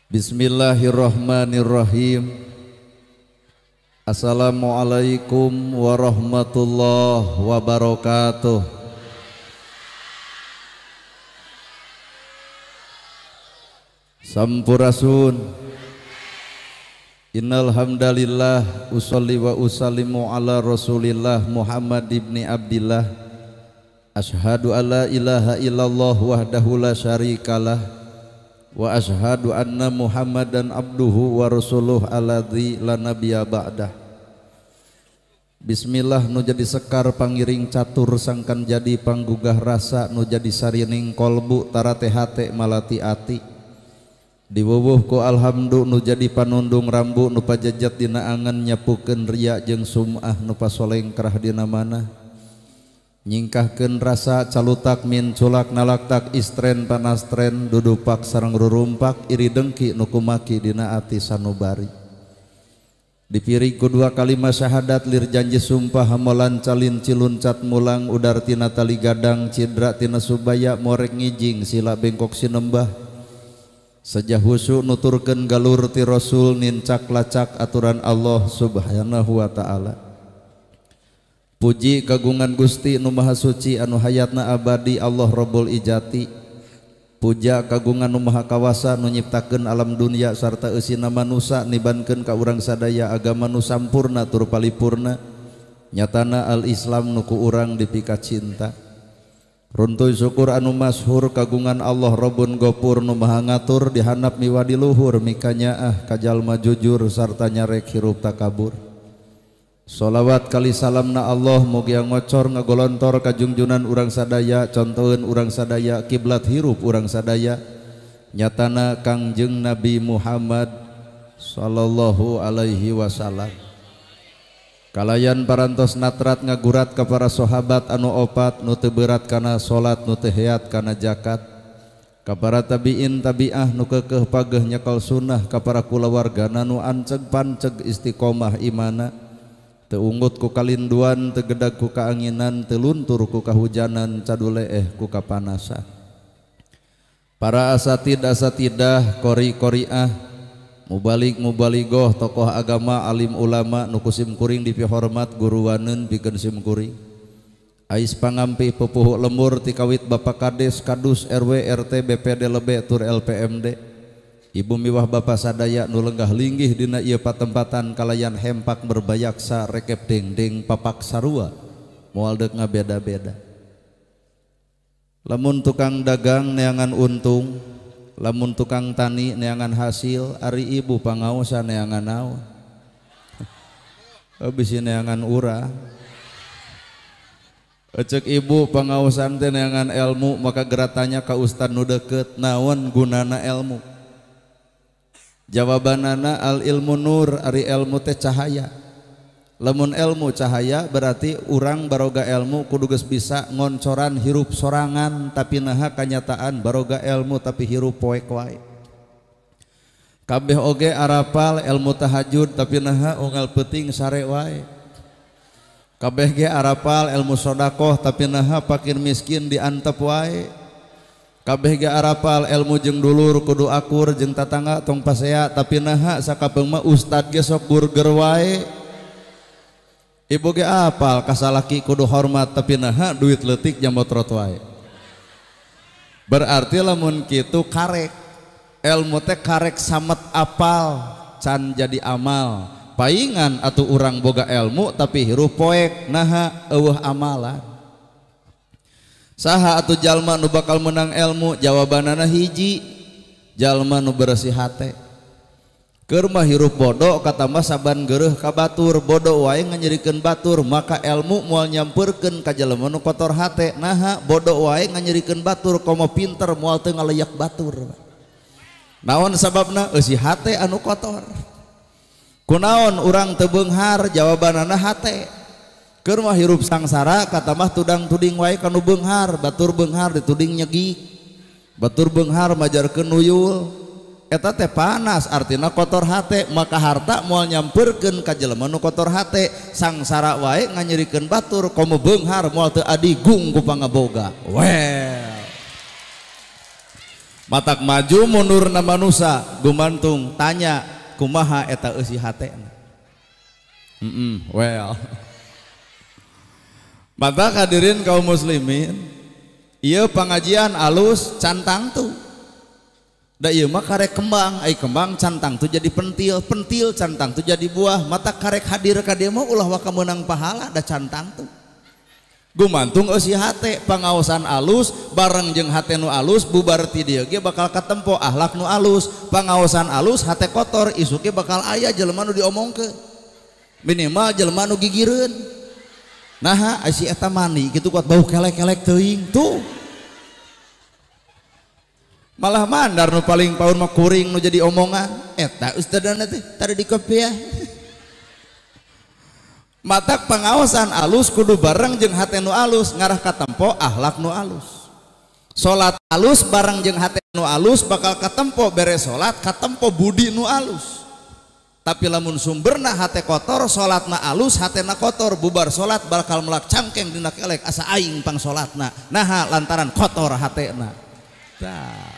Bismillahirrahmanirrahim. Assalamualaikum warahmatullahi wabarakatuh. Sampurasun. Innal hamdalillah usolli wa usallimu ala Rasulillah Muhammad ibni Abdillah. Asyhadu alla ilaha illallah wahdahu la syarikalah wa ashhadu anna Muhammadan abduhu wa rasuluh alladzi la nabiyya ba'dah. Bismillah nu jadi sekar pangiring catur sangkan jadi panggugah rasa nu jadi sarining kolbu tarate hate malati ati. Diwuwuh ku alhamdu nu jadi panundung rambu nu pajajat dina angan nyapukeun riya jeung sum'ah nu pasolengkrah dina manah. Nyingkahkeun rasa calutak min culak nalaktak istren panastren dudupak sareng rurumpak iri dengki nu kumaki dina ati sanubari. Dipiri kedua kalimat syahadat lir janji sumpah hamolan calin ciluncat mulang udar tina tali gadang cidra tina subaya morek ngijing sila bengkok sinembah. Sajah husu nuturkeun galur ti Rasul nincak lacak aturan Allah Subhanahu wa ta'ala. Puji kagungan Gusti nu Maha Suci anu hayatna abadi Allah Rabbul Ijati. Puja kagungan nu Maha Kawasa nu nyiptakeun alam dunia sarta eusina manusia nibankeun ka urang sadaya agama nu sampurna tur palipurna. Nyatana al-Islam nu ku urang dipika cinta. Runtuy syukur anu masyhur kagungan Allah Rabbun Ghafur nu Maha ngatur dihandap miwadi luhur mikanyaah kajalma jujur sarta nyarek hirup takabur. Sholawat kali salamna Allah mugia ngocor ngagolontor kajungjunan urang sadaya contoheun urang sadaya kiblat hirup urang sadaya nyatana Kangjeng Nabi Muhammad sallallahu alaihi wasallam. Kalayan parantos natrat ngagurat ka para sahabat anu opat nu teu beurat kana salat nu teu heat kana zakat, ka para tabiin tabiah nu keukeuh pageuh nyekel sunnah, ka para kulawargana nu anceg panceg istiqomah imana. Teu unggut ku kalinduan, teu gedag ku kaanginan, teu luntur ku kahujanan, caduleeh ku kapanasan. Para asatid-asatidah, qori-qoriah, mubalik-mubaligoh, tokoh agama, alim ulama, nu kusim kuring dipihormat guruwaneun pikeun sim kuring. Ais pangampi pupuh lembur ti kawit Bapak Kades, Kadus, RW, RT, BPD Lebe, tur LPMD. Ibu miwah bapak sadaya nu lenggah linggih dina ieu patempatan kalayan hempak berbayaksa rekep dengdeng papak sarua moal deuk ngabeda-beda. Lamun tukang dagang neangan untung, lamun tukang tani neangan hasil, ari ibu pangaosa neangan naon? Bisi neangan urang. Ecek ibu pangaosan teh neangan ilmu, maka geratanya ka ustad nu deukeut, naon gunana ilmu? Jawabanana al ilmu nur, ari ilmu teh cahaya. Lamun ilmu cahaya berarti urang baroga ilmu kudu geus bisa ngoncoran hirup sorangan tapi naha kanyataan baroga ilmu tapi hirup poek wae. Kabeh oge arapal ilmu tahajud tapi naha unggal peuting sare wae. Kabeh ge arapal ilmu sedekah tapi naha fakir miskin diantep wae. Kabeh ge arapal ilmu jeung dulur kudu akur jeung tatangga tong pasea tapi naha sakapeung mah ustad ge sok burger wae. Ibu ge apal kasalaki kudu hormat tapi naha duit leutik jambotrot wae. Berarti lamun kitu karek ilmu teh karek samet apal can jadi amal. Paingan atuh urang boga ilmu tapi hirup poek naha eueuh amalan. Saha atuh jalma nu bakal menang ilmu? Jawabanana hiji, jalma nu bersih hate. Keur mah hirup bodo kata mah saban geureuh ka batur, bodo wae nganyerikeun batur, maka ilmu moal nyampeurkeun ka jalma nu kotor hate. Naha bodo wae nganyerikeun batur, komo pinter moal teu ngaleyak batur. Naon sababna? Eusi hate anu kotor. Kunaon urang teu beunghar? Jawabanana hate. Keur mah hirup sangsara kata mah tudang tuding wae kanu beunghar, batur beunghar dituding nyegik, batur beunghar majarkeun nuyul, eta teh panas artina kotor hate, maka harta moal nyampeurkeun ka jelema nu kotor hate, sangsara wae nganyerikeun batur, komo beunghar moal teu adigung ku pangaboga. Well, matak maju mundur na manusia gumantung tanya kumaha eta eusi hatena. Well mata hadirin kaum muslimin, ieu pengajian alus cantang tuh da ieu mah karek kembang, ai kembang cantang tuh jadi pentil, pentil cantang tuh jadi buah. Mata karek hadir ka dieu mah ulah waka meunang pahala da cantang tuh gumantung eusi hate pangaosan alus bareng jeung hate nu alus bubar ti dieu ge bakal katempo akhlak nu alus. Pangaosan alus hate kotor isu ge bakal aya jelema nu diomongkeun, minimal jelema nu gigireun. Nah si eta mani gitu kuat bau kelek-kelek teuing tuh malah mandar nu paling paun mah kuring nu jadi omongan eta ustadana teh tadi di kopiah. Matak pengawasan alus kudu bareng jeung hate nu alus ngarah katempo akhlak nu alus. Salat alus bareng jeung hate nu alus bakal katempo beres salat katempo budi nu alus. Tapi lamun sumberna hate kotor salatna alus hatena kotor bubar salat bakal melak cangkeng dina kelek asa aing pang salatna naha lantaran kotor hatena. Tah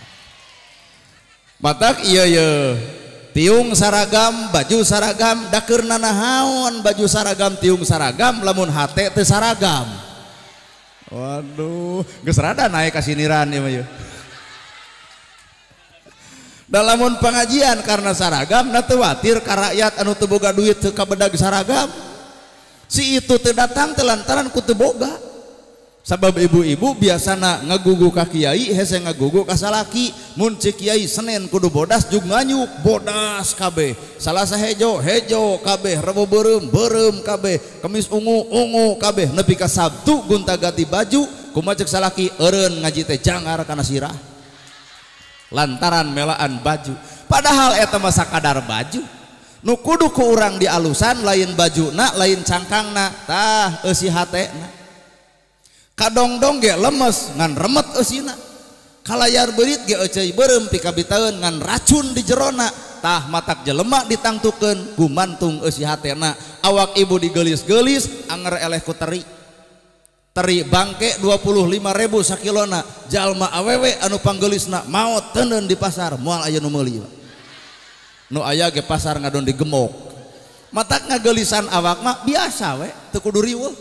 matak ieu tiung saragam baju saragam dakeurna nahaon baju saragam tiung saragam lamun hate teu saragam. Waduh geus rada naik ka siniran ieu mah. Dalamun pengajian karena saragam na teu watir ka rakyat anu teu boga duit teu kabedag saragam. Si itu teu datang teu lantaran ku teu boga. Sabab ibu-ibu biasana ngagugu ka kiai hese ngagugu ka salaki. Mun cik kiai Senin kudu bodas jug nganyuk bodas kabeh. Salasa hejo hejo kabeh, Rebo beureum beureum kabeh, Kamis ungu ungu kabeh, nepi ka Sabtu gonta ganti baju kumaha cek salaki eureun ngaji teh jangar kana sirah. Lantaran melaan baju padahal eta mah sakadar baju nu kudu ku urang di alusan lain bajuna lain cangkangna tah eusi hatena kadongdong ge lemes ngan remet eusina kalayar beurit ge euceuy beureum pikabitaeun ngan racun di jerona tah matak jelema ditangtukeun gumantung eusi hatena awak ibu digelis-gelis anger eleh ku teri bangke 25.000 sakilona jalma awewe anu panggelisna maot teuneun di pasar moal aya nu meuli nu aya ge pasar ngadon digemok matak ngagelisan awak mah biasa we teu kudu riweuh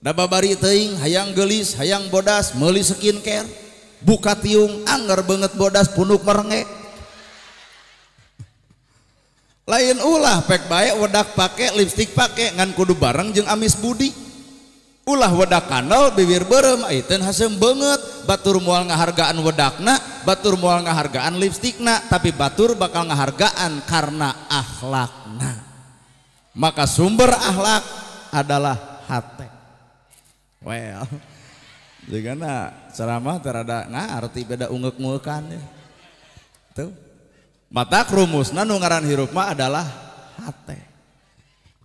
da babari teuing hayang gelis hayang bodas meuli skincare buka tiung anger beungeut bodas punuk merengek lain ulah pek bae wedak pake lipstik pake ngan kudu bareng jeung amis budi ulah wedak kandel bibir beureum ayeuna haseum beungeut batur moal ngahargaan wedakna batur moal ngahargaan lipstikna tapi batur bakal ngahargaan karena akhlakna. Maka sumber akhlak adalah hate. Well jigana ceramah terada ngarti beda ungek-ungekan ya tuh matak rumusna nu ngaran hirup mah adalah hate.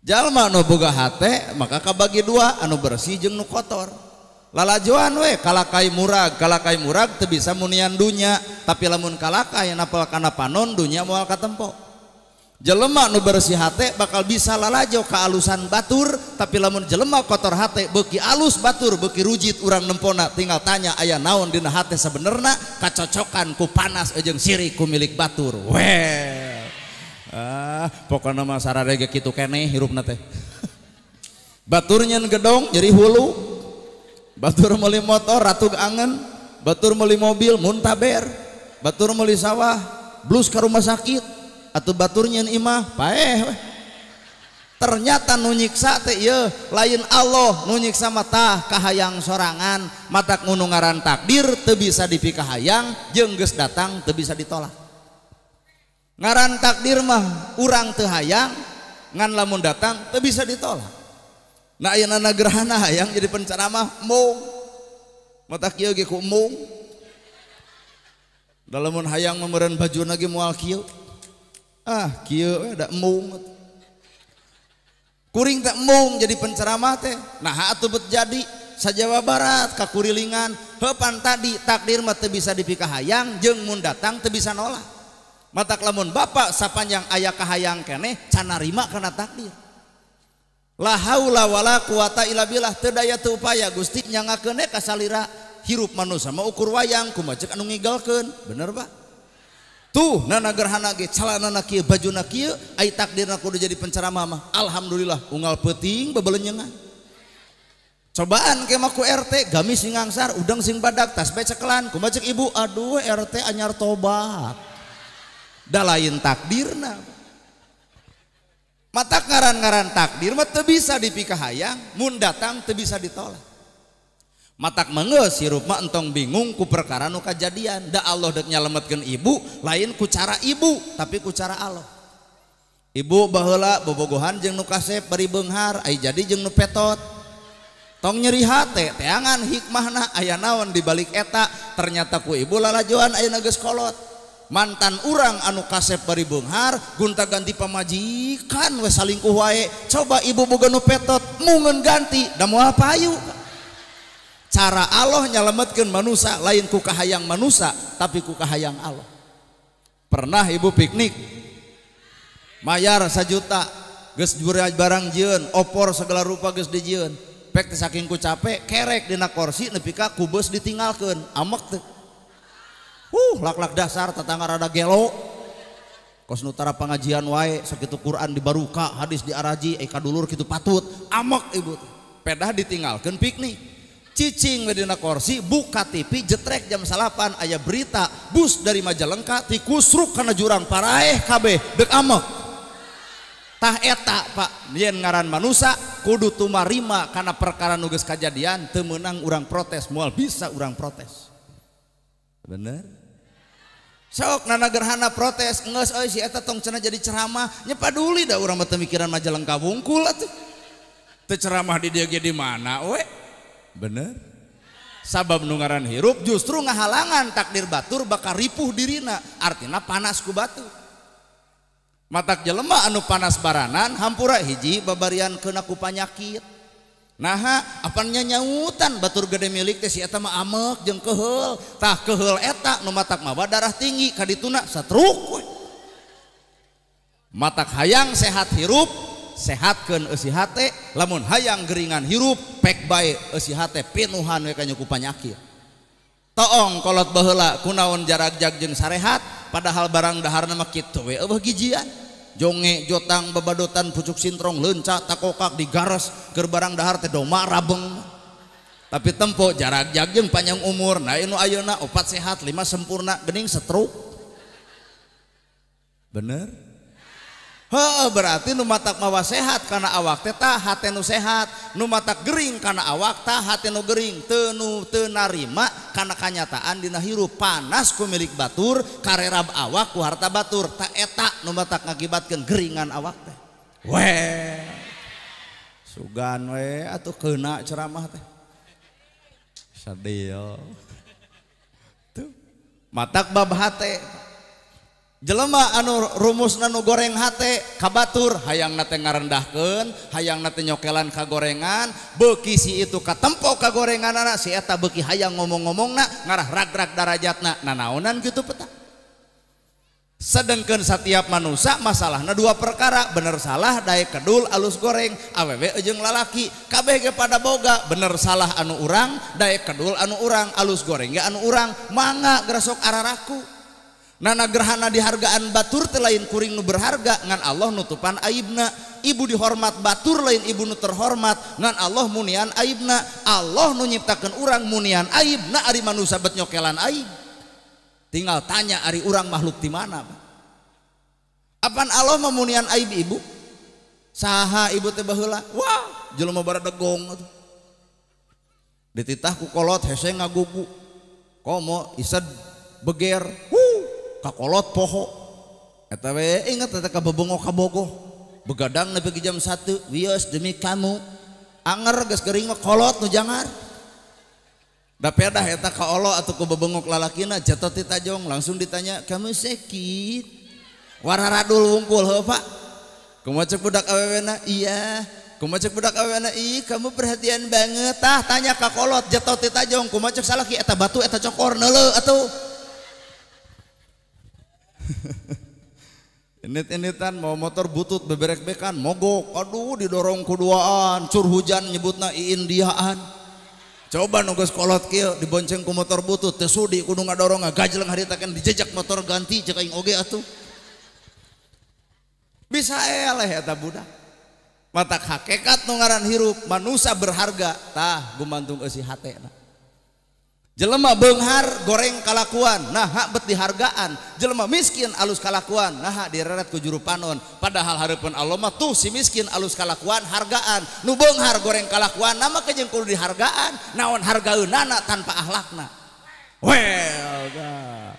Jalma anu boga hate maka kabagi dua anu bersih jeung nu kotor. Lalajoan we kalakai murag teu bisa munian dunya tapi lamun kalakai napal kana panon dunya moal katempo. Jelema nu bersih hate bakal bisa lalajo ka alusan batur tapi lamun jelema kotor hate beuki alus batur beuki rujit urang nempona tinggal tanya aya naon dina hate sabenerna kacocokan ku panas jeung sirik ku milik batur. Well pokoknya mah sararege kitu keneh hirupna teh. Batur nyen gedong jadi hulu, batur meuli motor ratug angen, batur meuli mobil muntaber, batur meuli sawah blus ka rumah sakit, atuh batur nyen imah paeh. Ternyata nu nyiksa teh ieu lain Allah nu nyiksa mah kahayang sorangan matak nu ngaran takdir teu bisa dipikahayang jeung geus datang teu bisa ditolak. Ngaran takdir mah urang teu hayang ngan lamun datang teu bisa ditolak. Nah ayeuna gerhana hayang jadi penceramah mung mata kieu ge ku mung da lamun hayang memeureun bajuna ge moal kieu kieu we da mung kuring teh mung jadi penceramah teh nah atuh bet jadi sajawa barat ka kurilingan heupan tadi takdir mah teu bisa dipikahayang jeung mun datang teu bisa nolak. Matak lamun bapak sapanjang aya kahayang keneh can narima kana takdir. La haula wala quwata illa billah teu daya teu upaya Gusti nyangakeun ka salira hirup manusia mah ukur wayang kumaha ceuk anu ngigalkeun bener Pak tuh nana gerhana ge calanana kieu bajuna kieu ai takdirna kudu jadi penceramah mah alhamdulillah unggal peuting bebelenyengan cobaan ke maku RT gamis sing ngangsar udang sing badak tas bae cekelan kumaha ceuk ibu aduh RT anyar tobat da lain takdirna mata ngaran-ngaran takdir mah teu bisa dipikahayang mun datang teu bisa ditolak matak mengeus hirup mah entong bingung ku perkara nu kajadian da Allah dek nyalametkeun ibu lain ku cara ibu tapi ku cara Allah ibu baheula bobogohan jeung nu kasep bari beunghar ai jadi jeung nu petot tong nyeri hate teangan hikmahna aya naon di balik eta ternyata ku ibu lalajoan ayeuna geus kolot mantan urang anu kasep bari beunghar gunta ganti pamajikan we salingkuh wae coba ibu boga nu petot mungeun ganti da moal payu cara Allah nyalametkeun manusia lain ku kahayang manusia tapi ku kahayang Allah pernah ibu piknik mayar 1 juta geus barang jieun opor segala rupa geus dijieun pek teh saking ku capek kerek dina kursi nepi ka ku beus ditinggalkeun amek teh lak-lak dasar tetangga rada gelo kos nu tara pangajian wae sakitu Quran dibaruka hadis diaraji kadulur kitu patut amek ibu teh pedah ditinggalkeun piknik cicing medina kursi buka TV jetrek jam 8 aya berita bus dari Majalengka tikusruk kana jurang paraeh kabeh dek amek tah eta Pak yen ngaran manusia kudu tumarima kana perkara nu geus kajadian teu meunang urang protes moal bisa urang protes bener sok nana gerhana protes geus euy si eta tong cenah jadi ceramah nya paduli da urang mah teu mikiran Majalengka wungkul atuh teu ceramah di dieu ge di mana we bener sabab nu ngaran hirup justru ngahalangan takdir batur bakal ripuh dirina artina panas ku batur matak jelema anu panas baranan hampura hiji babarian keuna ku panyakit naha apanya nyautan batur gede milik teh si eta mah amek jeung keheul tah keheul eta nu matak mawa darah tinggi kadituna satruk matak hayang sehat hirup sehatkeun eusi hate lamun hayang geringan hirup pek bae eusi hate pinuhan we ka ku panyakit toong kolot baheula kunaon jarak jag jeung sarehat padahal barang daharna mah kitu we eueuh gijian jonge jotang babadotan pucuk sintrong leunca takokak digares keur barang dahar teh doma rabeng tapi tempo jarak jag jeung panjang umur nah anu ayeuna 4 sehat 5 sempurna geuning setruk bener berarti nu matak mawa sehat karena awak teh tah hate nu sehat nu matak gering karena awak tah hate nu gering teu narima karena kanyataan dina hirup panas ku milik batur karerab awak ku harta batur ta eta nu matak ngakibatkeun geringan awak teh we sugan we atuh keuna ceramah teh sadio tuh matak bab hate jelema anu rumusna nu goreng hate kabatur hayang nate ngarendahkeun hayang nate nyokelan ka gorengan beuki si itu katempo ka gorenganana si eta beuki hayang ngomong-ngomongna ngarah rag-rag darajatna nanaonan kitu peta sedengkeun setiap manusia masalahna 2 perkara bener salah daek kedul alus goreng awewe jeung lalaki kabeh ge pada boga bener salah anu urang daek kedul anu urang alus goreng ge anu urang mangga gresok araraku nana gerhana dihargaan batur teh lain kuring nu berharga ngan Allah nutupan aibna ibu dihormat batur lain ibu nu terhormat ngan Allah munian aibna Allah nu nyiptakeun urang munian aibna ari manusia bet nyokelan aib tinggal tanya ari urang makhluk di mana apan Allah memunian aib ibu saha ibu teh baheula wah jelema baradegong atuh dititah ku kolot hese ngagugu komo ised beger kakolot poho eta we ingat eta ka bebengok ka bogoh begadang nepi jam 1 wios demi kamu anger geus geuring mah kolot nu jangar da pedah eta ka olo atuh ku bebengok lalakina jatuh ti tajong langsung ditanya kamu sakit wararadul wungkul heuh Pak kumaha ceuk budak awewena iya kumaha ceuk budak awewena ih kamu perhatian banget tah tanya ka kolot jatuh ti tajong kumaha ceuk salaki eta batu eta cokor neuleuh atuh Enit-enitan mau motor butut beberek-bekan mogok aduh didorong kuduaan cur hujan nyebutna iindiaan Coba nunggu kolot kieu dibonceng ku motor butut teu sudi kudu ngadorong gajleng haritakeun dijejak motor ganti cek aing oge atuh. Bisa eleh eta budak. Matak hakikat nu ngaran hirup manusia berharga tah gumantung eusi hatena. Jelema beunghar goreng kalakuan nah bet dihargaan, jelema miskin alus kalakuan nah direret ku juru panon. Padahal hareupeun Allah mah tuh si miskin alus kalakuan hargaan, nu beunghar goreng kalakuan nama kejeung kudu dihargaan, naon hargaeunana tanpa akhlakna. Well dah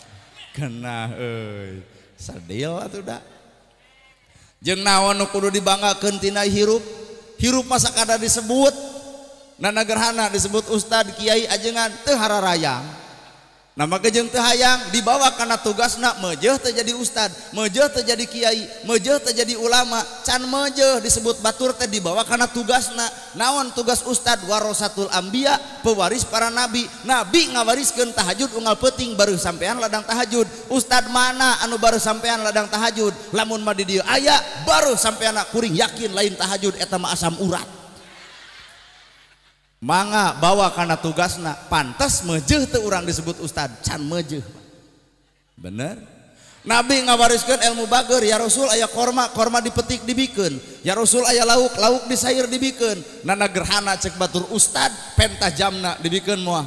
kenah euy sadil atuh da. Jeung naon nu kudu dibanggakeun tina hirup, hirup masa kada disebut nana gerhana disebut ustad kiai ajengan teu hararayang. Nama kejeng teu hayang dibawa kana tugasna meujeuh teu jadi ustad, meujeuh teu jadi kiai, meujeuh teu jadi ulama, can meujeuh disebut batur teh dibawa kana tugasna. Naon tugas ustad? Warasatul anbiya, pewaris para nabi. Nabi ngawariskeun tahajud unggal peuting baru sampean ladang tahajud. Ustad mana anu baru sampean ladang tahajud? Lamun mah di dieu aya baru sampean kuring yakin lain tahajud eta mah asam urat. Mangga bawa karena tugasna pantas meujeuh teu urang disebut ustad can meujeuh bener. Nabi ngawariskeun ilmu bager, ya Rasul aya korma, korma dipetik dibikeun, ya Rasul aya lauk, lauk disair dibikeun. Nana gerhana cek batur ustad pentah jamna dibikeun moal.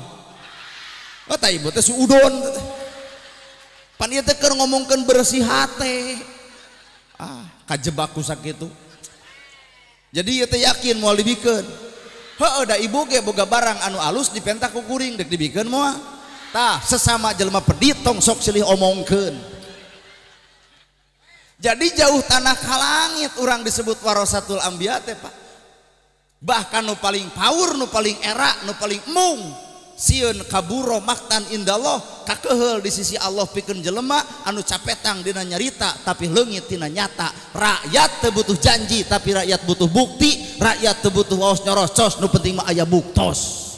Oh ta ibu teh suudon pan ieu teh keur ngomongkeun bersih hate kajebak ku sakitu. Jadi ieu teh yakin moal dibikeun. Heuh da ibu ge boga barang anu alus dipentak ku kuring dek dibikeun moal. Tah sesama jelema pedit tong sok silih omongkeun. Jadi jauh tanah kalangit urang disebut warasatul anbiya teh Pak. Bahkan nu paling paur, nu paling era, nu paling mung sieun kaburo maktan indallah kakeheul di sisi Allah pikeun jelema anu capetang dina nyarita tapi leungit tina nyata. Rakyat teu butuh janji tapi rakyat butuh bukti, rakyat teu butuh waos nyorocos nu penting mah aya buktos.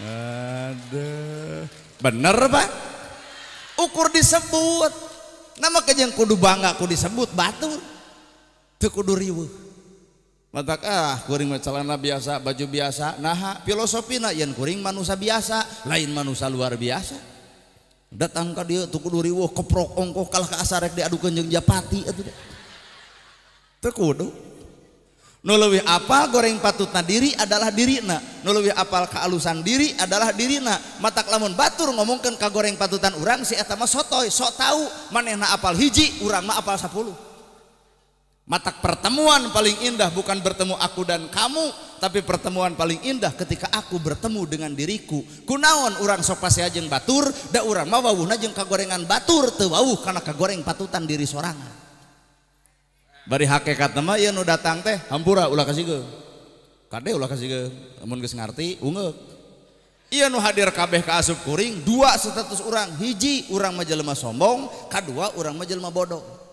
Aduh bener Pak, ukur disebut nama kejeng kudu bangga kudu disebut batur teu kudu riweuh. Matak kuring mah celana biasa, baju biasa, naha filosofina yen kuring manusia biasa, lain manusia luar biasa. Datang ka dieu teu kudu riweuh keprok ongkoh kalah ka asarek diadukeun jeung japati atuh. Teu kudu. Nu leuwih apal goreng patutna diri adalah dirina, nu leuwih apal kaalusan diri adalah dirina. Matak lamun batur ngomongkeun ka goreng patutan urang si eta mah sotoy, sok tahu manehna apal hiji, urang mah apal 10. Matak pertemuan paling indah bukan bertemu aku dan kamu, tapi pertemuan paling indah ketika aku bertemu dengan diriku. Kunaon urang sok paseajeng batur, da urang mah wawuhna jeung kagorengan batur teu wawuh kana kagoreng patutan diri sorangan. Bari hakikatna mah ieu nu datang teh hampura ulah kasihkeun. Kade ulah kasihkeun, amun geus ngarti ungeuk. Ieu nu hadir kabeh ka asup kuring, dua status urang, hiji urang mah jelema sombong, kadua urang mah jelema bodoh.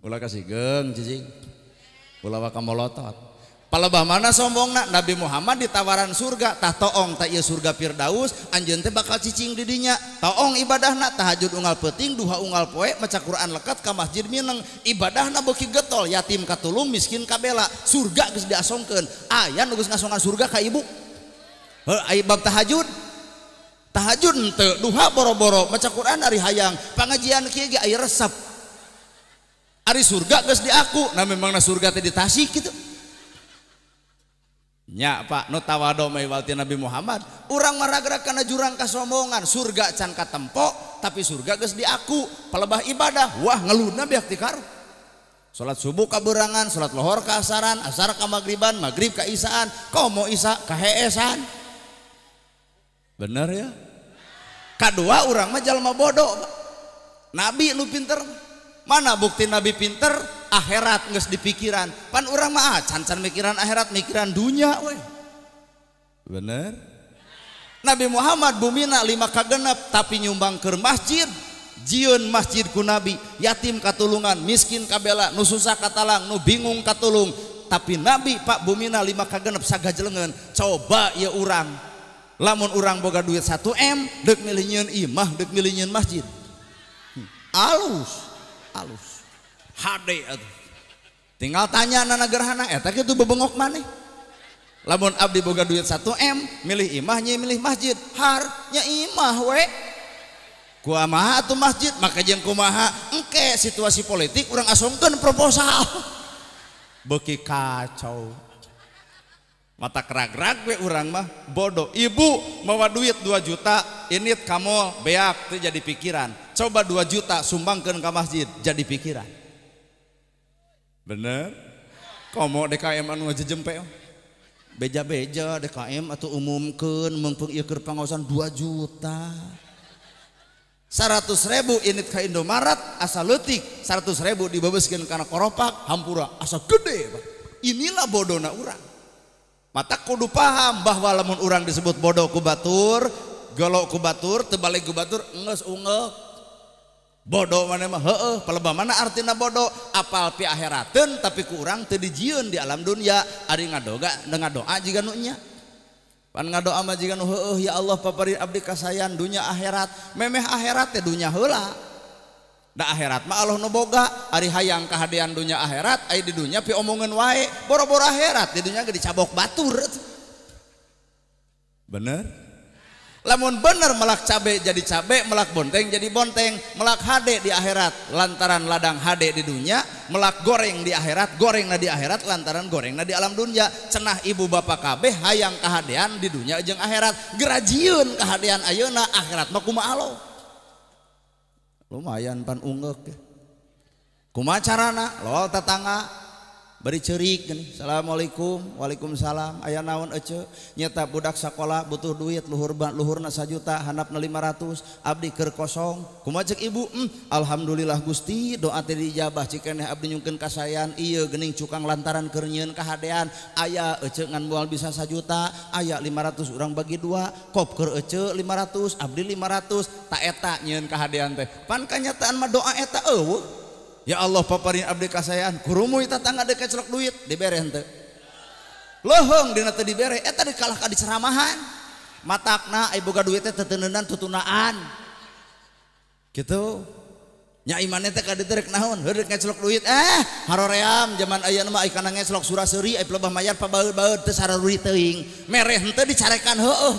Ulah kasih geng cicing ulah waka molotot palebah mana sombongna. Nabi Muhammad ditawaran surga tah toong tah ieu surga Firdaus anjeun teh bakal cicing di dinya. Toong ibadahna tahajud unggal peuting, duha unggal poe, maca Quran lekat ka masjid mineng, ibadahna beuki getol, yatim katulung, miskin kabela. Surga geus diasongkeun. Aya nu geus ngasongan surga ka ibu? Heuh bab tahajud. Tahajud henteu, duha boro-boro, maca Quran ari hayang, pangajian kieu ge aya resep. Ari surga geus di aku, nah memangna surga teh di Tasik gitu. Nya Pak, nu tawado mah walti Nabi Muhammad, urang mah ragrag kana jurang kasombongan, surga can katempo, tapi surga geus di aku. Palebah ibadah, wah ngeluna beak ti karu. Salat subuh kaberangan, salat lohor ka asaran, asar ka magriban, magrib ka isaan, komo isa ka heesan. Bener ya? Kadua urang mah jalma bodoh. Nabi nu pinter. Mana bukti Nabi pinter? Akhirat geus dipikiran. Pan urang mah can-can mikiran akhirat, mikiran dunya we. Bener? Nabi Muhammad bumina 5 kagenep tapi nyumbang keur masjid. Jieun masjid ku Nabi, yatim katulungan, miskin kabela, nu susah katalang, nu bingung katulung. Tapi Nabi Pak bumina 5 kagenep sagajlengeun. Coba ya urang. Lamun urang boga duit 1M, deuk milih nyieun imah, deuk milih nyieun masjid. Alus HD atuh. Tinggal tanya nana gerhana eta kitu bebengok maneh. Lamun abdi boga duit 1M milih imah nya milih masjid harnya imah we kumaha atuh masjid maka jeung kumaha engke situasi politik urang asongkeun proposal beuki kacau mata kerag-rag we urang mah bodoh ibu mawa duit 2 juta init kamol beak teu jadi pikiran coba 2 juta sumbangkeun ka masjid jadi pikiran bener komo DKM anu ngajejempe beja-beja DKM atau umumkeun mengpeng ieu keur pangaosan 2 juta 100.000 init ka Indomaret asa leutik 100.000 dibebeuskeun kana koropak hampura asa gede inilah bodohna urang mata kudu paham bahwa lamun urang disebut bodoh ku batur gelo ku batur teu balik ku batur geus ungek bodoh mana mah heueuh palebah mana artina bodoh apal pi akhirateun tapi ku urang teu dijieun di alam dunia ari ngadoa jiga nu nya pan ngadoa mah jiga nu heueuh ya Allah paparin abdi kasayan dunia akhirat memeh akhirat teh dunia heula da akhirat mah Allah nu boga ari hayang kahadean dunia akhirat aya di dunia pi omongeun wae boro-boro akhirat di dunia ge dicabok batur bener lamun bener melak cabe jadi cabe melak bonteng jadi bonteng melak hade di akhirat lantaran ladang hade di dunia melak goreng di akhirat gorengna di akhirat lantaran gorengna di alam dunia cenah ibu bapak kabeh hayang kahadean di dunia jeung akhirat gerajieun kahadean ayeuna akhirat mah kumaha lo lumayan pan ungek kumaha carana lol tetangga bari ceurik gini assalamualaikum waalaikumsalam aya naon ece nyata budak sakola butuh duit luhurna 1 juta handapna 500 abdi keur kosong kumaha ceuk ibu alhamdulillah Gusti doa teh dijabah cikeneh abdi nyungkeun kasayan ieu geuning cukang lantaran keur nyieun kahadean aya ece ngan moal bisa 1 juta aya 500 urang bagi 2 kop keur ece 500 abdi 500 ta eta nyieun kahadean teh pan kanyataan mah doa eta eueuh ya Allah paparin abdi kasayan kurumuy tetangga dek kecelok duit dibere henteu leuheung dina teu dibere eta dikalah ka diceramahan matakna ai boga duit teh teteuneunan tutunaan kitu nya imanna teh ka dieu rek naon heureuk ngecelok duit haroream zaman ayeuna mah ai kana ngecelok suraseuri ai pelebah mayar pabaeud-baeud teu sararuri teuing mere henteu dicarekan heueuh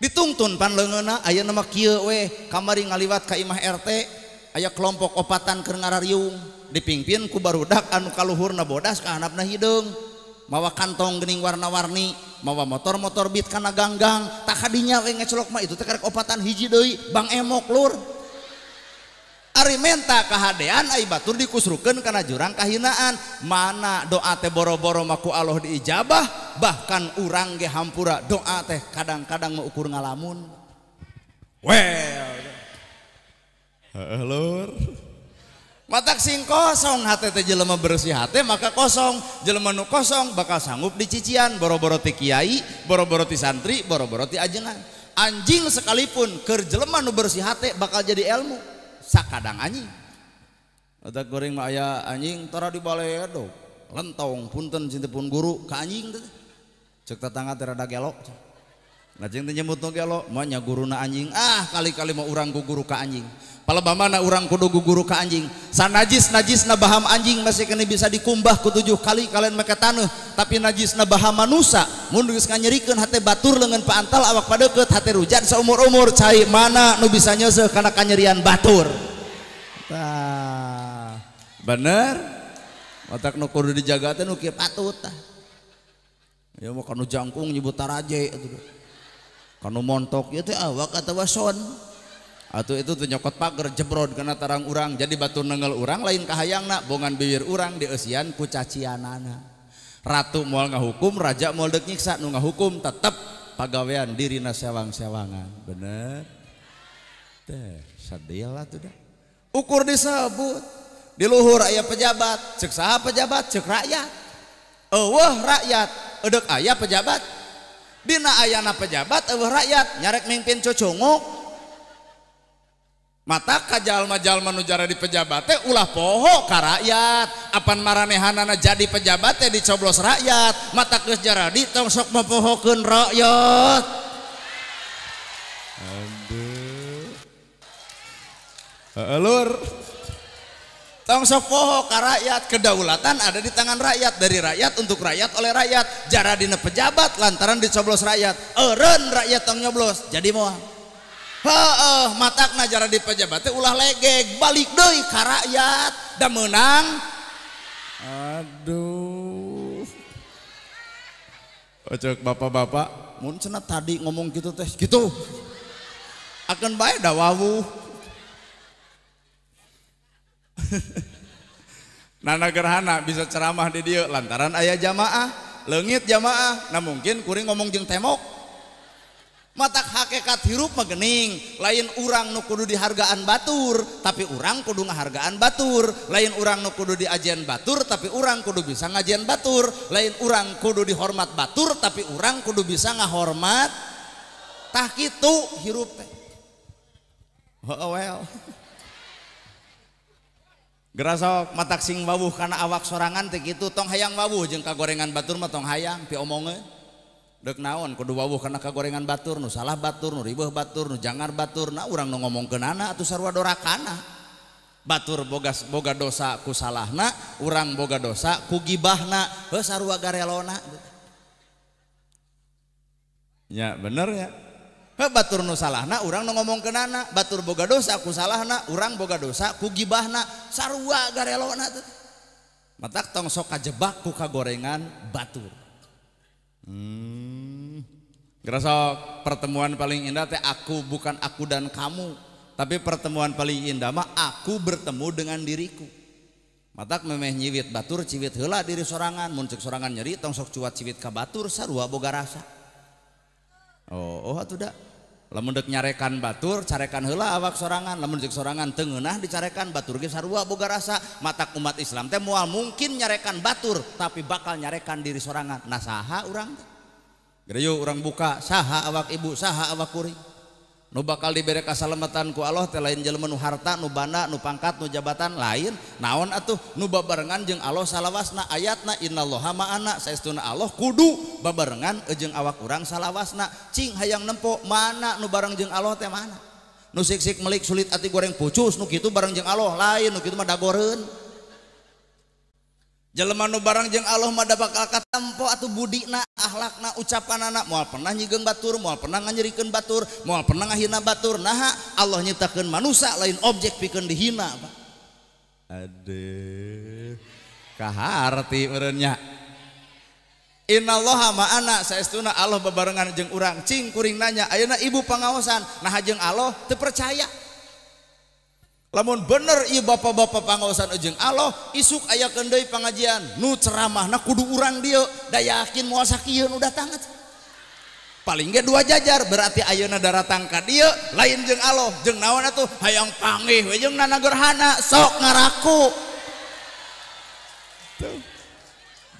ditungtun pan leungeunna ayeuna mah kieu we kamari ngaliwat ka imah RT aya kelompok opatan keur ngarariung dipingpin ku barudak anu kaluhurna bodas ka handapna hideung mawa kantong geuning warna-warni mawa motor beat kana ganggang tak kadinya we ngecelok mah itu teh karek opatan hiji deui Bang Emok lur ari menta kahadean ai batur dikusrukeun kana jurang kahinaan mana doa teh boro-boro mah ku Allah diijabah bahkan urang ge hampura doa teh kadang-kadang mau ukur ngalamun lur matak sing kosong hate teh jelema bersih hate maka kosong jelema nu kosong bakal sanggup dicician boro-boro ti kiai boro-boro ti santri boro-boro ti ajengan anjing sekalipun keur jelema nu bersih hate bakal jadi ilmu sakadang anjing eta goreng mah aya anjing tara di baledo lentong punten cintepun guru ka anjing teh ceuk tetangga teh rada gelok ngajeng teh nyebut nu gelo mah nya guruna anjing kali-kali mah urang ku guru ka anjing palebah mana urang kudu guguru ka anjing sanajis-najisna baham anjing masih kena bisa dikumbah ku 7 kali kalian make taneuh tapi najisna baham manusia mun geus nganyerikeun hate batur leungeun paantal awak padeukeut hate rujan saumur-umur cai mana nu bisa nyeuseuk kana kanyerian batur tah bener otak nu kudu dijaga teh nu kieu patut tah ya mah kanu jangkung nyebut taraje atuh kanu montok ieu teh awak atawa son atau itu tuh nyokot pager jebrod karena tarang urang jadi batu nenggel urang lain kahayangna bongan bibir urang dieusian ku cacianana ratu moal ngahukum raja moal deuk nyiksa nu ngahukum tetep pagawean dirina sewang-sewangan bener teh sadaya lah tuh dah ukur disebut di luhur aya pejabat ceuk saha pejabat ceuk rakyat eueuh rakyat eudek aya pejabat dina ayana pejabat eueuh rakyat nyarek mimpin cocongok mata kajal-majal manujara di pejabat teh ulah poho ka rakyat apan maranehanana jadi pejabat teh dicoblos rakyat mata geus jaradi tong sok mapohokeun rakyat aduh lur tong sok poho ka rakyat, kedaulatan ada di tangan rakyat, dari rakyat untuk rakyat oleh rakyat, jara dina pejabat lantaran dicoblos rakyat, eureun rakyat tong nyoblos jadi moal. Heeh, matakna jara di pejabat teh ulah legeg, balik deui ka rakyat da meunang. Aduh. Ocok bapak-bapak, mun cenah tadi ngomong gitu teh, gitu. Akan bae da wawu. Nana gerhana bisa ceramah di dieu lantaran aya jamaah, leungit jamaah. Nah mungkin kuring ngomong jeung temok. Matak hakikat hirup mah geuning, lain urang nu kudu dihargaan batur, tapi urang kudu ngahargaan batur. Lain urang nu kudu diajian batur, tapi urang kudu bisa ngajian batur. Lain urang kudu dihormat batur, tapi urang kudu bisa ngahormat. Tah kitu hirup teh. Well. Gerasok matak sing wawuh kana awak sorangan teh kitu, tong hayang wawuh jeung kagorengan batur mah tong hayang pi omongeun. Dek naon kudu wawuh kana kagorengan batur, nu salah batur, nu ribeuh batur, nu jangar batur. Nah urang nu ngomongkeunana atuh sarua dorakana. Batur boga dosa ku salahna, urang boga dosa ku gibahna, heuh sarua garelona. Ya bener ya. Heuh batur nu salahna urang nu ngomongkeunana, batur boga dosa ku salahna, urang boga dosa ku gibahna, sarua garelona teh. Matak tong sok kajebak ku kagorengan batur. Gerasok pertemuan paling indah teh aku bukan aku dan kamu, tapi pertemuan paling indah mah aku bertemu dengan diriku. Matak memeh nyiwit batur ciwit heula diri sorangan, mun ceuk sorangan nyeri tong sok cuat ciwit ka batur sarua boga rasa. Oh atuh da. Lamun deuk nyarekan batur carekan heula awak sorangan, lamun ceuk sorangan teu ngeunah dicarekan batur ge sarua boga rasa. Matak umat Islam teh moal mungkin nyarekan batur tapi bakal nyarekan diri sorangan. Nah saha urang teh? Gereyo urang buka saha awak ibu, saha awak kuring. Nu bakal dibere kasalamatan ku Allah teh lain jelema nu harta, nu banda, nu pangkat, nu jabatan lain. Naon atuh nu babarengan jeung Allah salawasna ayatna innallaha ma'ana, saestuna Allah kudu babarengan jeung awak urang salawasna. Cing hayang nempo mana nu bareng jeung Allah teh mana? Nu sik-sik melik sulit ati goreng pucus nu kitu bareng jeung Allah lain, nu kitu mah dagoreun. Jelema nu bareng jeung Allah mah da bakal katampo atuh budina, akhlakna, ucapanana, moal pernah nyigeung batur, moal pernah nganyerikeun batur, moal pernah ngahina batur. Nah, Allah nyiptakeun manusia lain objek pikeun dihina, Pak. Aduh. Kaharti meureun nya. Innallaha ma'ana, saestuna Allah bebarengan jeung urang. Cing kuring nanya, ayeuna ibu pangaosan, nah jeung Allah teu percaya. Lamun bener ieu bapak-bapak pangaosan jeung Allah, isuk ayakeun deui pangajian nu ceramahna kudu urang dieu, da yakin moal sakieu nu datang. Paling ge 2 jajar, berarti ayeuna daratang ka dieu lain jeung Allah, jeung naon atuh hayang panggih we jeung Nana Gerhana sok ngaraku.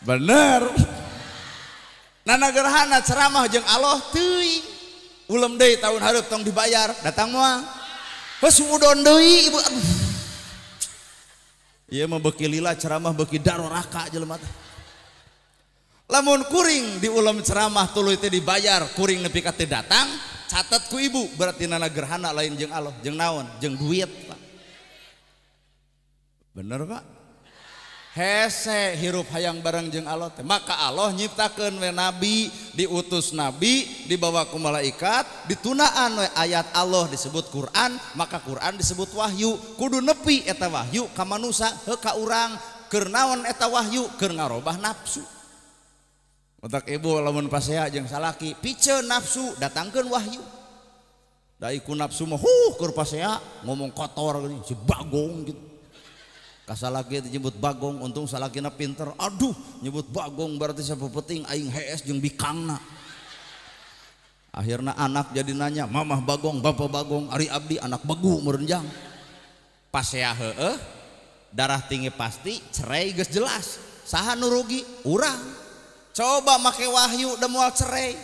Bener. Nana Gerhana ceramah jeung Allah teuing. Ulem deui tahun hareup tong dibayar, datang moal. Sumudon deui ibu. Ieu mah beuki lila ceramah beuki daroraka jelema teh. Lamun kuring di ulam ceramah tuluy teh dibayar, kuring nepi ka teu datang, catat ku ibu, berarti Nana Gerhana lain jeung Allah, jeung naon? Jeung duit, Pak. Bener, Pak? Hese hirup hayang bareng jeung Allah teh. Maka Allah nyiptakeun we nabi, diutus nabi, dibawa ku malaikat, ditunaan we ayat Allah disebut Quran, maka Quran disebut wahyu. Kudu nepi eta wahyu ka manusia, heuh ka urang. Keur naon eta wahyu? Keur ngarobah nafsu. Otak ibu lamun pasea jeung salaki, piceun nafsu, datangkeun wahyu. Da iku nafsu mah keur pasea ngomong kotor gini, si bagong gitu. Kasalaki nyebut bagong, untung salakina pinter. Aduh, nyebut bagong berarti siapa penting aing hees jeung bikangna. Akhirna anak jadi nanya, mamah bagong, bapak bagong, ari abdi anak begu merenjang. Pasea heueuh, darah tinggi pasti, cerai geus jelas. Saha nu rugi? Urang. Coba make wahyu da moal cerai.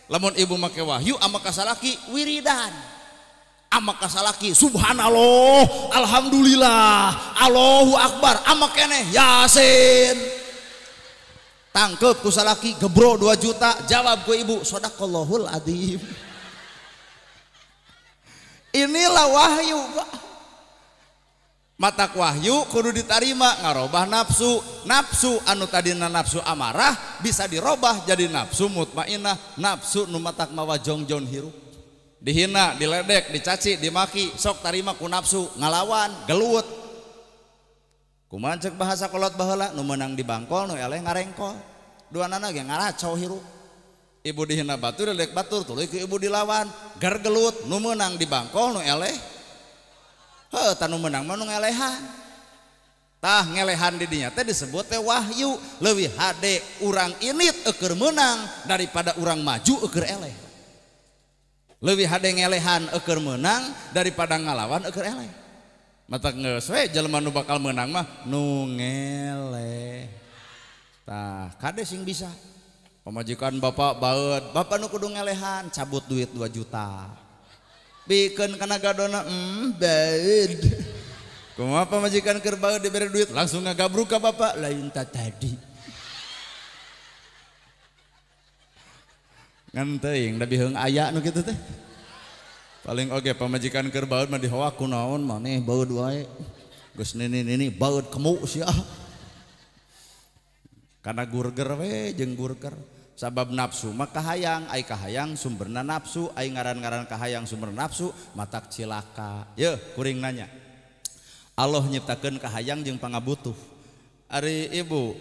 Lamun ibu make wahyu ama kasalaki wiridan. Ama kasalaki subhanallah, alhamdulillah, Allahu akbar, ama keneh yasin. Tangkep ku salaki gebro 2 juta, jawab ku ibu sodaqallahul adzim. Inilah wahyu, Pak. Matak wahyu kudu ditarima ngarobah nafsu. Nafsu anu tadina nafsu amarah bisa dirobah jadi nafsu mutmainah, nafsu nu matak mawa jongjon hirup. Dihina, diledek, dicaci, dimaki, sok tarima ku nafsu, ngalawan, gelut. Kumaha ceuk bahasa kolot baheula nu meunang di bangkol nu eleh ngarengkol. Duanana ge ngaracau hirup. Ibu dihina batur diledek batur tuluy ku ibu dilawan, gar gelut nu meunang di bangkol nu eleh. Heuh tah nu meunang mah nu ngelehan. Tah ngelehan di dinya teh disebut teh wahyu, leuwih hade urang init eukeur meunang daripada urang maju eukeur eleh. Leuwih hade ngelehan eukeur meunang daripada ngalawan eukeur eleh. Matak geus we jelema nu bakal meunang mah nu ngeleh. Tah kade sing bisa. Pamajikan bapak baeud, bapak nu kudu ngelehan cabut duit 2 juta. Bikeun kana gadona baeud. Kumaha pamajikan keur baeud dibere duit langsung ngagabruk ka bapak lain ta tadi. Ngan teuing da biheung aya nu kitu teh. Paling oge pamajikan keur baeud mah dihoak kunaon maneh baeud wae. Geus nini baeud kemu sia. Karena gurger we jeung gurger. Sabab nafsu mah kahayang, ai kahayang sumberna nafsu, ai ngaran-ngaran kahayang sumber nafsu, matak cilaka. Yeuh kuring nanya. Allah nyiptakeun kahayang jeung pangabutuh. Ari ibu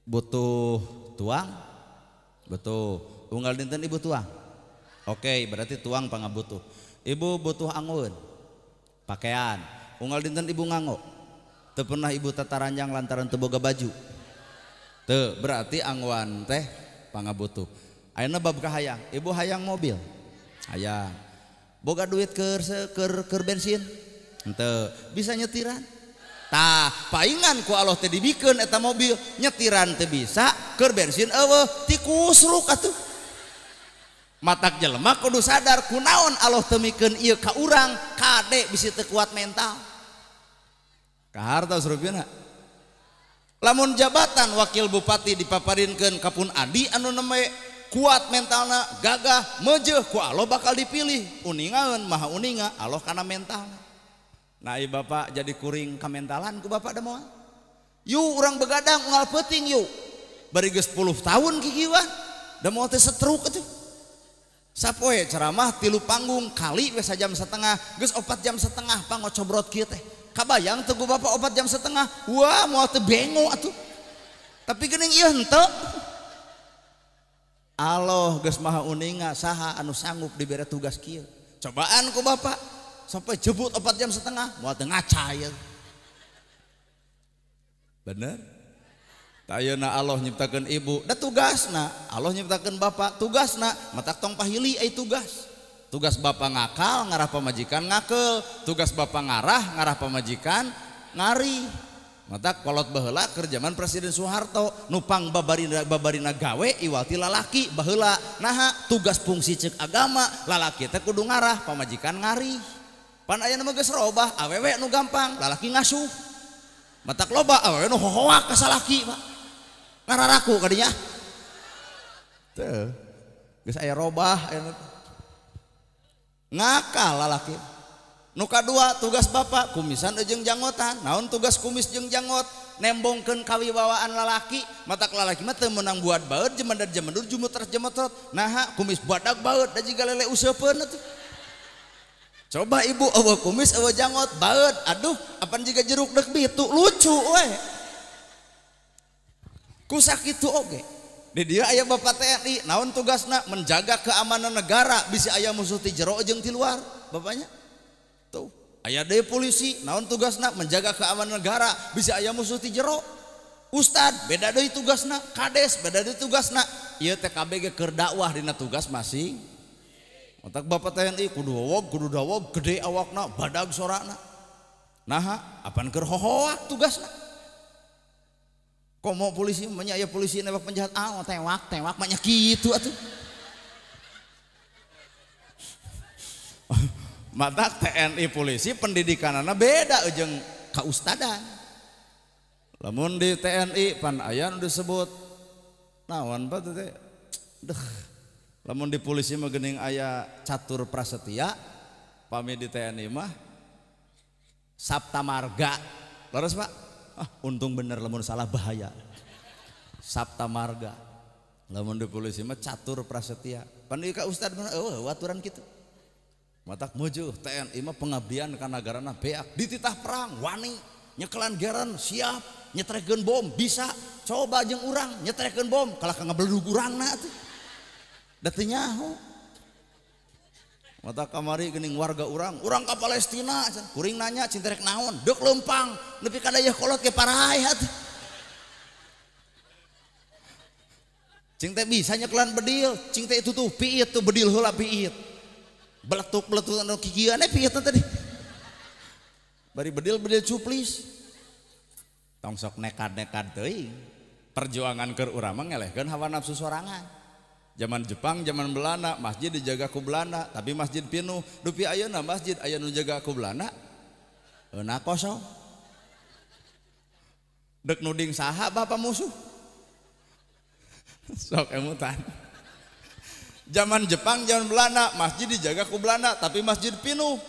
butuh tuang? Betul. Unggal dinten ibu tuang. Oke, berarti tuang pangabutuh. Ibu butuh anggun, pakaian. Unggal dinten ibu nganggo. Teu pernah ibu tataranjang lantaran teu boga baju. Teu berarti angguan teh pangabutuh. Ayeuna bab kahayang, ibu hayang mobil. Hayang. Boga duit keur bensin. Henteu, bisa nyetiran. Tah, paingan ku Allah teh dibikeun eta mobil, nyetiran teu bisa, keur bensin eueuh ti kusruk atuh. Matak jelema kudu sadar kunaon Allah teu mikeun ieu ka urang kade bisi teu kuat mental. Kaharta surupieuna. Lamun jabatan wakil bupati dipaparinkeun ka Pun Adi anu neme kuat mentalna gagah meujeuh ku Allah bakal dipilih. Uningaeun maha uninga Allah kana mentalna. Nah ieu bapak jadi kuring ka mentalan ku bapak da moal. Yu urang begadang unggal peuting yu. Bari geus 10 tahun kikieuan da moal teh setruk atuh. Sapoe ceramah 3 panggung kali we 1,5 jam geus 4,5 jam pangocobrot kieu teh. Kabayang teu bapak 4,5 jam wah moal teu bengo atuh. Tapi geuning ieu henteu. Allah geus maha uninga saha anu sanggup dibere tugas kieu. Cobaan ku bapak sampai jebut 4,5 jam moal teu ngaca ieu. Bener? Ayeuna Allah nyiptakeun ibu, da tugasna. Allah nyiptakeun bapak, tugasna matak tong pahili ai tugas. Tugas bapak ngakal, ngarah pamajikan ngakel. Tugas bapak ngarah pamajikan ngari. Matak kolot baheula keur zaman Presiden Soeharto, nupang babarina gawe iwal ti lalaki baheula. Naha tugas fungsi ceuk agama, lalaki teh kudu ngarah, pamajikan ngari. Pan ayeuna mah geus robah, awewe nu gampang, lalaki ngasuh. Matak loba awewe nu hohoak ka salaki, Pak. Ngararaku kadinya teu geus aya robah ngakal lalaki. Nu kadua tugas bapak kumisan jeung janggotan. Naon tugas kumis jeung janggot? Nembongkeun kawibawaan lalaki. Matak lalaki mah teu meunang buat baeud jemendur jemetrot. Naha kumis badag baeud da jiga lele useupeun atuh. Coba ibu eueuh kumis eueuh janggot baeud, aduh apan jiga jeruk deuk bitu lucu we. Kusakitu oge. Di dieu aya bapak TNI, naon tugasna? Menjaga keamanan negara, bisi aya musuh ti jero jeung ti luar. Bapaknya tuh aya deui polisi, naon tugasna? Menjaga keamanan negara, bisi aya musuh ti jero. Ustad beda deui tugasna, kades beda deui tugasna. Ieu teh kabeh ge keur dakwah dina tugas masing. Otak bapak TNI kudu dawog gede awakna, badag sorana. Naha apan keur hohoak tugasna. Komo polisi nya aya polisi nembak penjahat tewak mah nya kitu atuh. Matak TNI polisi pendidikanana beda jeung kaustadan. Lamun di TNI pan aya nu disebut naon pa teh? Lamun di polisi mah geuning aya catur prasetya, pami di TNI mah Sapta Marga. Leres Pak? Untung bener lamun salah bahaya. Sapta Marga. Lamun di polisi mah Catur Prasetya. Pan ieu ka ustad mah waturan kitu. Matak mujuh TNI mah pengabdian ka nagarana beak dititah perang wani nyekelan geran siap nyetrekeun bom bisa coba jeung urang nyetrekeun bom kalah ka ngabledug urangna atuh. Da teu nyaho. Mata kamari geuning warga urang ka Palestina kuring nanya cinta rek naon deuk leumpang nepi ka dayeuh kolot ke parahay atuh. Cing teh bisa nyekelan bedil cing teh tuh piit tuh bedil heula piit beletuk-beletuk anu kikieuan piit tadi bari bedil cuplis tong sok nekad-nekad teuing perjuangan keur urang mah ngelehkeun hawa nafsu sorangan. Zaman Jepang, zaman Belanda, masjid dijaga ku Belanda, tapi masjid penuh. Dupi ayeuna masjid aya nu jaga ku Belanda, euna kosong. Dek nuding saha bapak musuh? Sok emutan. Zaman Jepang, zaman Belanda, masjid dijaga ku Belanda, tapi masjid penuh.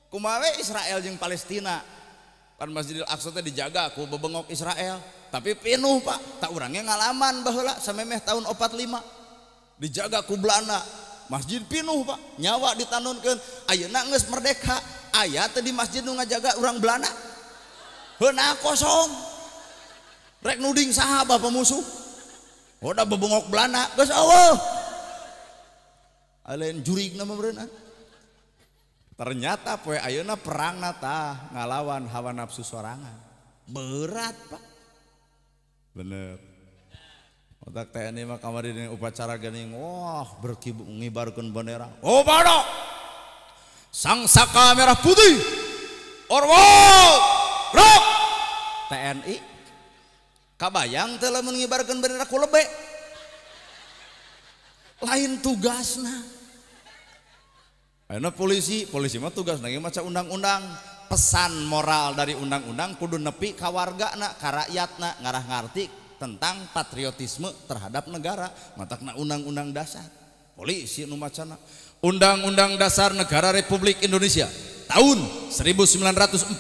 Kumaha Israel jeung Palestina. Kan Masjidil Aqsa teh dijaga ku bebengok Israel, tapi penuh Pak. Tak urangnya ngalaman baheula samemeh tahun 45. Dijaga ku Belanda masjid pinuh Pak nyawa ditanunkeun ayeuna geus merdeka aya teh di masjid nu ngajaga urang Belanda heuna kosong rek nuding saha bapak musuh udah bebengok Belanda geus eueuh aleun jurigna mah beureunan ternyata poe ayeuna perangna tah ngalawan hawa nafsu sorangan berat Pak bener. Otak TNI mah kamari dengan upacara geuning wah ngibarkeun bendera. Oh pada sang saka merah putih. Orwo rok TNI kabayang teh lamun ngibarkeun bendera ku lebe. Lain tugasna. Ayeuna polisi mah tugasna ge maca undang-undang. Pesan moral dari undang-undang kudu nepi ka wargana, ka rakyatna ngarah ngarti tentang patriotisme terhadap negara. Matakna undang-undang dasar polisi nu macana Undang-Undang Dasar Negara Republik Indonesia tahun 1945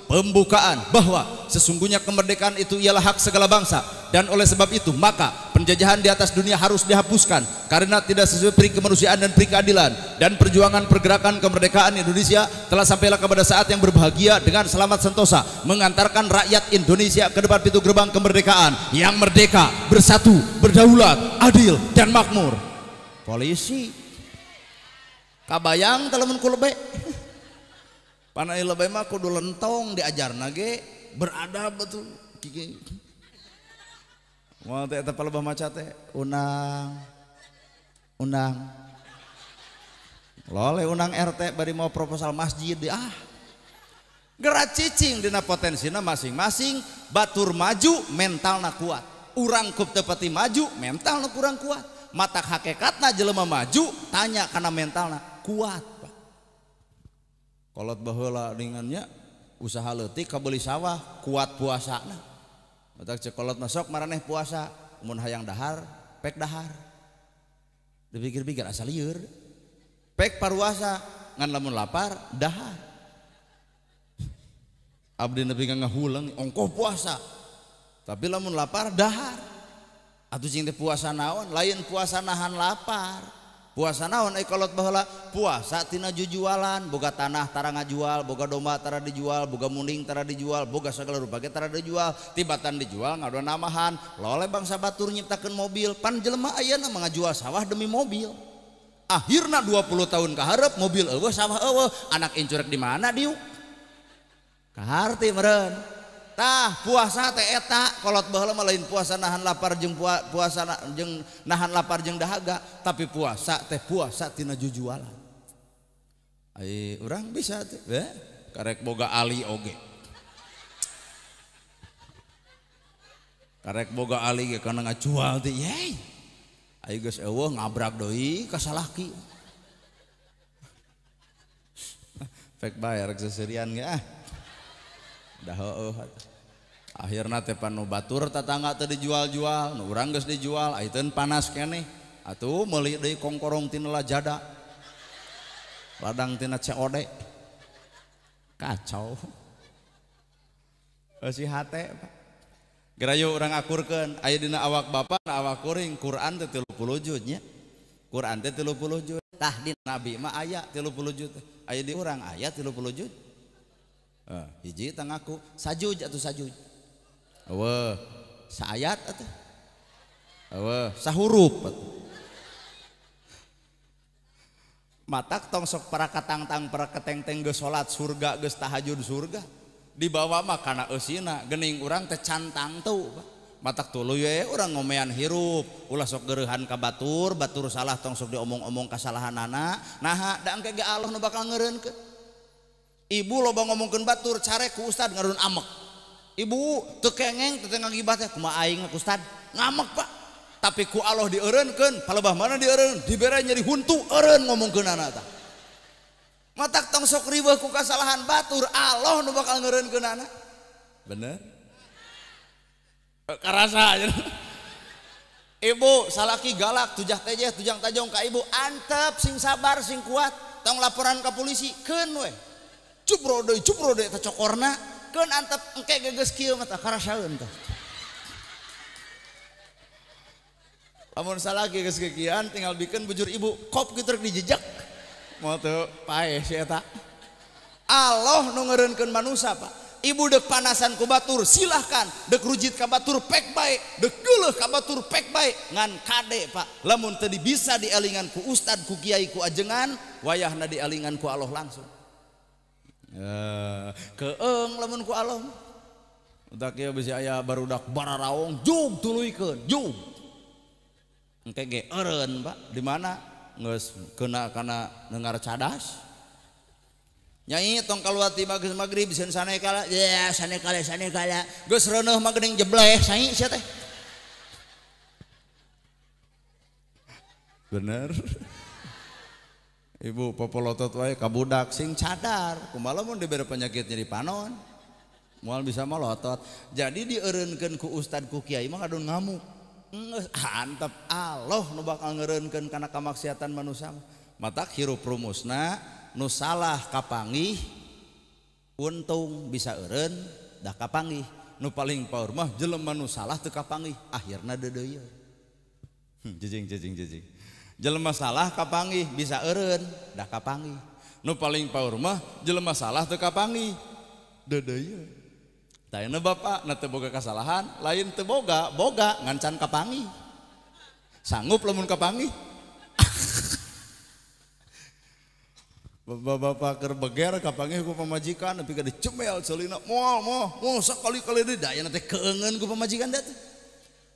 pembukaan bahwa sesungguhnya kemerdekaan itu ialah hak segala bangsa dan oleh sebab itu maka penjajahan di atas dunia harus dihapuskan karena tidak sesuai peri kemanusiaan dan peri keadilan dan perjuangan pergerakan kemerdekaan Indonesia telah sampailah kepada saat yang berbahagia dengan selamat sentosa mengantarkan rakyat Indonesia ke depan pintu gerbang kemerdekaan yang merdeka, bersatu, berdaulat, adil dan makmur. Polisi kabayang telemun kulebe panai lebay mah kudu lentong diajarna ge beradab betul kiki moal teh eta palebah maca teh unang lole unang RT bari mau proposal masjid di gerak cicing dina potensina masing-masing batur maju mentalna kuat urang kup teu pati maju mentalna kurang kuat matak hakikatna jelema maju tanya kana mentalna kuat. Kolot baheula ringannya usaha leutik kabeli sawah kuat puasana. Matak cek kolot masuk maraneh puasa mun hayang dahar pek dahar. Dipikir-pikir asa lieur. Pek paruasa ngan lamun lapar dahar. Abdi nepi ka ngahuleung ongkoh puasa. Tapi lamun lapar dahar. Atuh cing teh puasa naon? Lain puasa nahan lapar. Puasa naon ai kolot baheula puasa tina jujualan boga tanah tara ngajual boga domba tara dijual boga munding tara dijual boga sagala rupa ge tara dijual tibatan dijual ngadoa namahan lole bangsa batur nyiptakeun mobil pan jelema ayeuna mengajual sawah demi mobil akhirna 20 tahun kaharep mobil eueuh sawah eueuh anak incurek di mana diu kaharti meureun tah puasa teh eta kolot baheula mah lain puasa nahan lapar jeung puasa jeung nahan lapar jeung dahaga tapi puasa teh puasa tina jujualan ai urang bisa teh karek boga ali oge karek boga ali ge kana ngajual teh yey ai geus eueuh ngabrak deui ka salaki pek bayar seserian ge dah akhirna teh panu batur tatangga teh dijual-jual nu urang geus dijual ayeuna panas keneh atuh meuli deui kongkorong tina lajada ladang tina COD kacau si hate Pak. Gerayu orang akurkeun aya dina awak bapa awak kuring Quran teh 30 juz nya. Quran teh 30 juz. Tah di Nabi mah aya 30 juz. Aya di urang aya 30 juz. Hiji tang ngaku sajuj atuh sajuj. Eueuh, saayat atuh. Eueuh, sahurup atuh. Matak tong sok para katang-tang para keteng-teng geus salat surga geus tahajud surga. Dibawa mah kana eusina geuning urang teh cantang tuh matak tuluy we urang ngomean hirup ulah sok geurehan ka batur salah tong sok diomong-omong kasalahanana naha da engke ge Allah nu bakal ngeureunkeun. Ibu loba ngomongkeun batur care ku ustad ngaruun amek. Ibu teu kengeng teu ngagibah teh kumaha aing ku ustad ngamek Pak. Tapi ku Allah dieureunkeun palebah mana dieureun dibere nyeri huntu eureun ngomongkeunana tah. Matak tong sok ribeuh ku kasalahan batur Allah nu bakal ngeureunkeunana. Bener? Karasa aja. Ibu salaki galak tujah tejeh tujang tajong ka ibu antep sing sabar sing kuat tong laporan ka polisi keun we. Cupro deui teh cokorna keun antep engke geus kieu mah tah karasaeun tah. Lamun salaki geus kieuan tinggal bikeun bujur ibu kop kitu rek dijejak. Mau tuh pae si eta Allah nu ngeureunkeun manusia Pak. Ibu dek panasan ku batur silahkan dek rujit ka batur pek bae dek geuleuh ka batur pek bae ngan kade Pak. Lamun teu bisa dielingan ku ustad ku kiai ku ajengan wayahna dielingan ku Allah langsung. Keeng lamun ku Allah udah kieu bisi aya barudak bararaong jug tuluykeun jug engke ge eureun Pak di mana geus kena kana dengar cadas nyai tong kaluati magrib sieun sanai kala ya sanai kala geus reuneuh mah geuning jebleh sai sia teh bener. Ibu popolotot wae ka budak sing cadar kumaha mun dibere penyakit nyeri panon moal bisa melotot jadi dieureunkeun ku ustad ku kiai mah kadon ngamuk. Antep Allah nu bakal ngeureunkeun kana kamaksiatan manusia matak hirup rumusna nu salah kapanggih untung bisa eureun dah kapanggih nu paling paur mah jelema nu salah teu kapanggih akhirna deudeuyeun jejing jelema salah kapanggih bisa eureun dah kapanggih nu paling paur mah jelema salah teu kapanggih deudeuyeun. Tayana bapak na teu boga kasalahan lain teu boga ngancan kapanggih sanggup lamun kapanggih. Bapak-bapak keur beger kapanggih ku pamajikan nepi ka dicemel ceulina moal sakali-kali deui da aya teh keungeun ku pamajikan da teh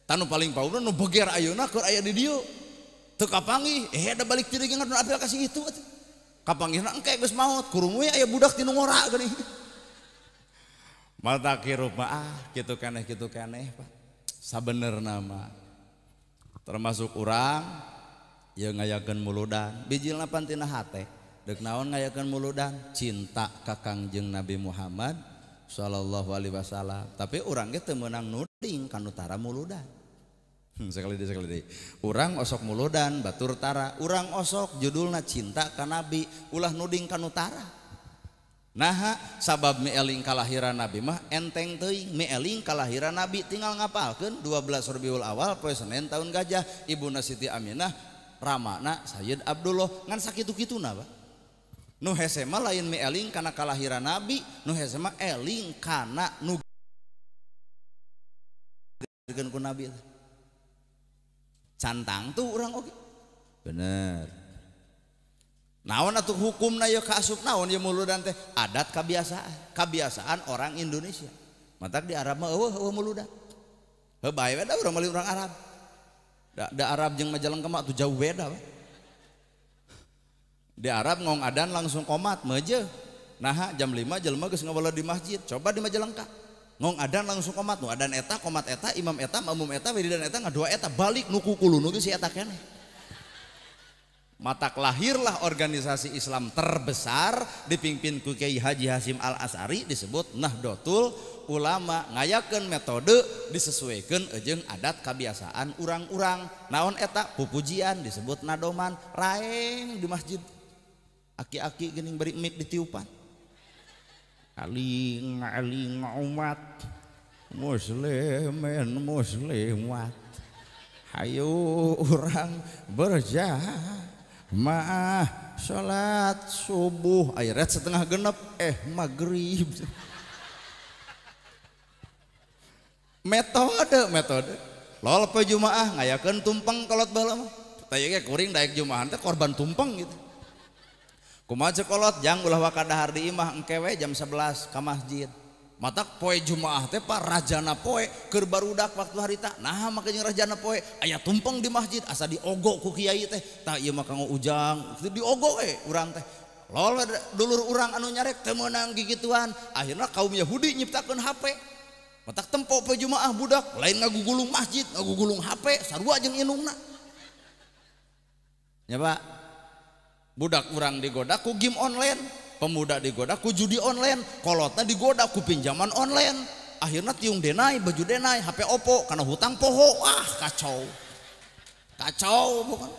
tanu paling paurna nu beger ayeuna keur aya di dieu teu kapanggih da balik teuing ngadon apel kasih itu atuh kapanggihna engke geus maot kurum we aya budak tinu ngora geuning. Mata kirup mah kitu keneh Pak. Sabenerna mah termasuk urang ye ngayakeun muludan bijilna pantina hate deuk naon ngayakeun muludan cinta ka Kangjeng Nabi Muhammad sallallahu alaihi wasallam tapi urang ge teu meunang nuding kanu tara muludan. Sekali deui urang osok muludan batur tara urang osok judulna cinta ka Nabi ulah nuding kanu tara. Nah sabab meeling kalahiran Nabi mah enteng teuing meeling kalahiran Nabi tinggal ngapalkeun 12 Rabiul Awal poe Senin tahun gajah ibuna Siti Aminah ramana Sayyid Abdullah ngan sakitu-kituna Pak. Nu hese mah lain meeling kana kalahiran Nabi nu hese mah eling kana nu dikeun ku Nabi cantang tuh urang oge bener. Naon atuh hukumna ya kaasup naon ya muludan teh adat kebiasaan orang Indonesia. Matak di Arab mah eueuh muludan. Heuh bae we da urang mali urang Arab. Da Arab jeung Majalengka mah atuh jauh beda we. Di Arab ngong adan langsung qomat meuje. Nah jam 5 jelema geus ngawala di masjid. Coba di Majalengka. Ngong adan langsung qomat nu adan eta qomat eta imam eta makmum eta wiridan eta ngadua eta balik nu kukuluno geus si eta keneh. Matak lahirlah organisasi Islam terbesar dipimpin ku Kiai Haji Hasyim Al Asy'ari disebut Nahdlatul Ulama ngayakeun metode disesuaikan jeung adat kebiasaan urang-urang naon eta pupujian disebut nadoman raeng di masjid aki-aki geuning bari mik ditiupan aling umat muslimin muslimat, hayu urang berjamaah salat subuh ayat setengah genep maghrib. metode lol pe jumaah ngayakeun tumpeng kolot baheula mah teh ge kuring daek jumaahan teh korban tumpeng gitu. Kumaha cek kolot jang ulah waka dahar di imah engke we jam 11 ka masjid. Matak poe jumaah teh pa rajana poe keur barudak waktu harita. Nah make jeung rajana poe aya tumpeng di masjid asa diogo ku kiai teh. Tah ieu mah kanggo ujang diogo we urang teh. Lol dulur urang anu nyarek teu meunang gigituan. Akhirna kaum Yahudi nyiptakeun HP. Matak tempo poe jumaah budak lain ngagugulung masjid, ngagugulung HP sarua jeung indungna. Ya Pak. Budak urang digoda ku game online, pemuda digoda ku judi online, kolotna digoda ku pinjaman online. Akhirnya tiung denai, baju denai, HP Oppo karena hutang poho. Wah kacau, kacau bukan?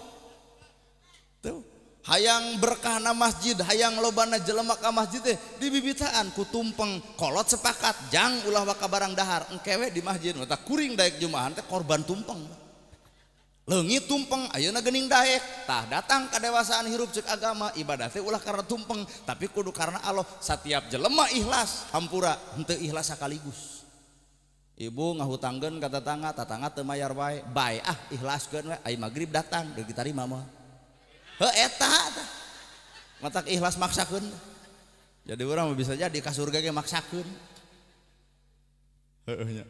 Tuh, hayang berkahna masjid, hayang lobana jelema ka masjid teh dibibitaan ku tumpeng kolot sepakat jang ulah waka barang dahar engkewe di masjid. Mata kuring daek jumaahan teh korban tumpeng. Leungit tumpeng ayeuna geuning daek tah datang kadewasaan hirup ceuk agama ibadah teh ulah karena tumpeng tapi kudu karena Allah. Satiap jelema ikhlas hampura henteu ikhlas sakaligus. Ibu ngahutangkeun ka tetangga, tetangga teu mayar wae bae ikhlaskeun we ai magrib datang deui ditarima mah heuh eta tah matak ikhlas maksakeun. Jadi urang bisa jadi ka surga ge maksakeun heuh nya.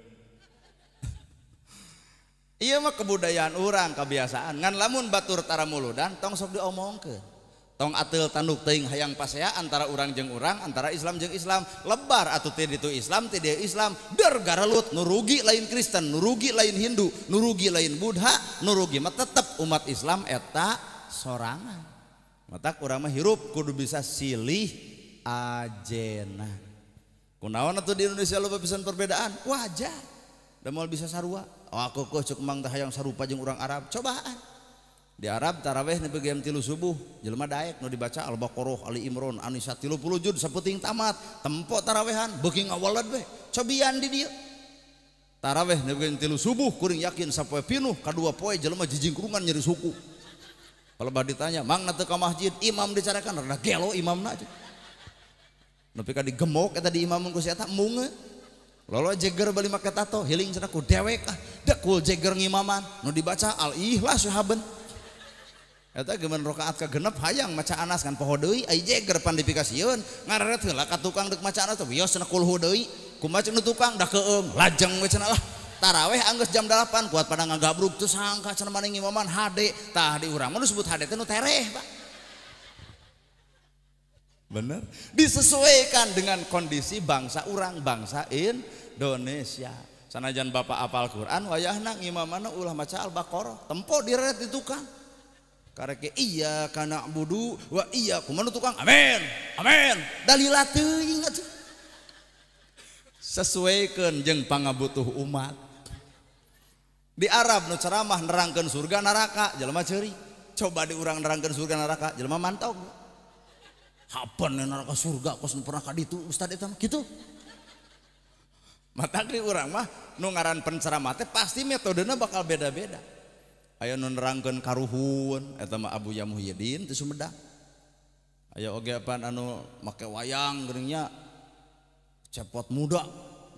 Iya mah kebudayaan orang kebiasaan ngan lamun batur tara muludan tong sok diomongkeun tong ateul tanduk teuing hayang pasea antara urang jeung urang antara Islam jeung Islam lebar atuh teh ditu Islam teh dieu Islam der garelut nu rugi lain Kristen nu rugi lain Hindu nu rugi lain Buddha nu rugi mah tetep umat Islam eta sorangan. Matak urang mah hirup kudu bisa silih ajena. Kunaon atuh di Indonesia loba pisan perbedaan wajar da moal bisa sarua. Oh aku cuk mang teh hayang sarupa jeung urang Arab cobaan. Di Arab taraweh nepi jam 3 subuh jelema daek nu dibaca Al-Baqarah Ali Imran An-Nisa 30 juz saputing tamat tempo tarawehan beuki ngawalad we cobian di dieu. Taraweh nepi jam 3 subuh kuring yakin sapoe pinuh kadua poe jelema jijingkrungan nyeri suku. Kalau bah ditanya mangna teu ka masjid imam dicarakan rada gelo imamna aja. Nepi ka digemok eta di imam ku si eta munge. Lolo jeger bali make tato healing cenah ku dewek dekul jeger ngimaman nu dibaca Al-Ikhlas sahaben eta geman rakaat ka genep hayang maca anas kan poho deui ai jeger pan dipikasieun ngaret heula ka tukang deuk maca anas teh wios cenah kulhu deui kumaha nu tukang da keung lajeng we cenah lah taraweh anggeus jam 8 kuat pada ngagabruk teu sangka cenah maning ngimaman hade tah di urang mah disebut hade teh nu tereh Pak. Bener disesuaikan dengan kondisi bangsa urang bangsa Indonesia. Sanajan bapak apal Quran wayahna ngimamana ulah maca Al-Baqarah tempo direret di tukang kareke iya kana budu wa iya kumaha tukang amin amin dalila teuing atuh sesuaikeun jeung pangabutuh umat. Di Arab nu ceramah nerangkeun surga neraka jelema ceuri coba di urang nerangkeun surga neraka jelema mantau hapan neraka surga kos pernah ka ditu ustad eta mah kitu. Mata di urang mah nu ngaran penceramah teh pasti metodena bakal beda-beda. Aya nu nerangkeun karuhun eta mah Abu Yamuhyiddin teh Sumedang. Aya oge apaan anu make wayang geuning nya cepot muda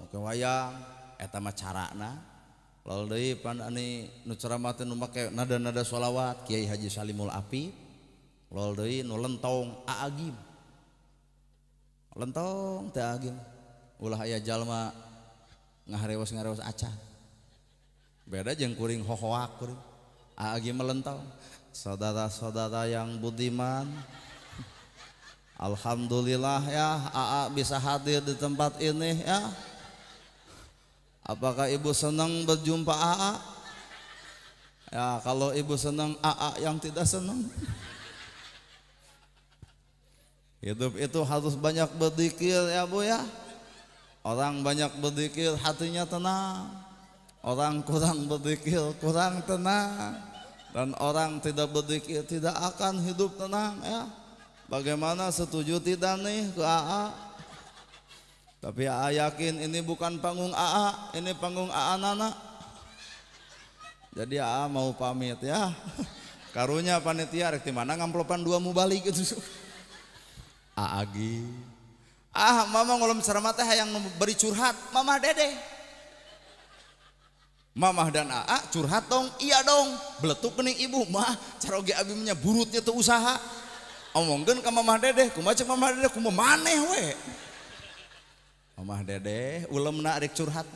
make wayang eta mah carana. Lalu deui pan ani nu ceramah teh nu make nada-nada sholawat Kiai Haji Salimul Apip. Lol deui nu lentong aagim lentong teh agim ulah aya jalma ngaharewas acan beda jeung kuring hohoak kuring aagim melentong saudara-saudara yang budiman alhamdulillah ya aa bisa hadir di tempat ini ya. Apakah ibu senang berjumpa aa? Ya kalau ibu senang aa yang tidak senang. Hidup itu harus banyak berzikir ya Bu ya. Orang banyak berzikir hatinya tenang. Orang kurang berzikir kurang tenang. Dan orang tidak berzikir tidak akan hidup tenang ya. Bagaimana setuju tidak nih ke AA? Tapi yakin ini bukan panggung AA, ini panggung AA Nana. Jadi AA mau pamit ya. Karunya panitia rek di mana ngamplopan 2 mau balik gitu. AA gi. Mama ngulum ceramah teh hayang beri curhat, Mama Dede. Mamah dan AA curhat dong, iya dong. Beletuk kening ibu, mah caroge abi nya burutnya tuh usaha. Omongkeun ka Mamah Dede, kumaha cek Mamah Dede kumaha maneh we. Mamah Dede ulemna rek curhat.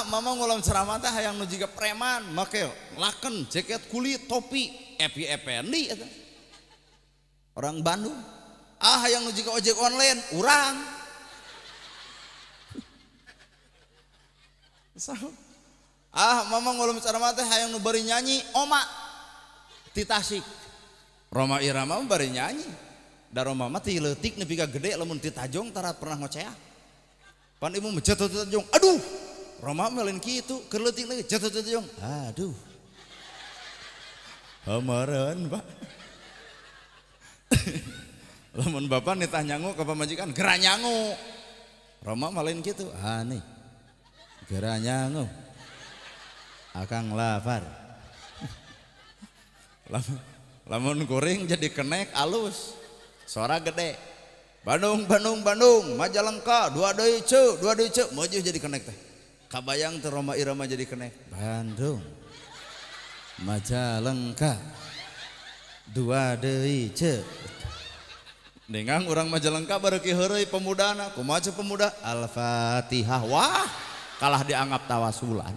Mama ngulum ceramah teh hayang nu jiga preman, make laken, jaket kulit, topi, Epi Effendi eta. Orang Bandung. Hayang nu jiga ojek online, urang. Mama ngulum ceramah teh hayang nu bari nyanyi, Oma ti Tasik. Roma Irama bari nyanyi. Da Roma mah ti leutik nepi ka gede lamun ti Tajong tarat pernah ngoceah. Pan ibu jatuh Tajong, aduh, Roma melin kitu, keur leutik lagi jatuh Tajong, aduh, hamareun Pak. Lamun bapak nitah nyangu ke pamajikan, gera nyangu, Roma melin kitu, nih, gera nyangu, akang lapar. Lamun kuring jadi kenek alus, suara gede. Bandung, Majalengka, dua deui ce, maju jadi kenek teh. Kabayang teh Roma Irama jadi kenek. Bandung, Majalengka, dua deui ce. Dengang orang Majalengka bareuki heureuy pemudana, kumaha ce pemuda? Al-Fatihah. Wah, kalah dianggap tawasulan.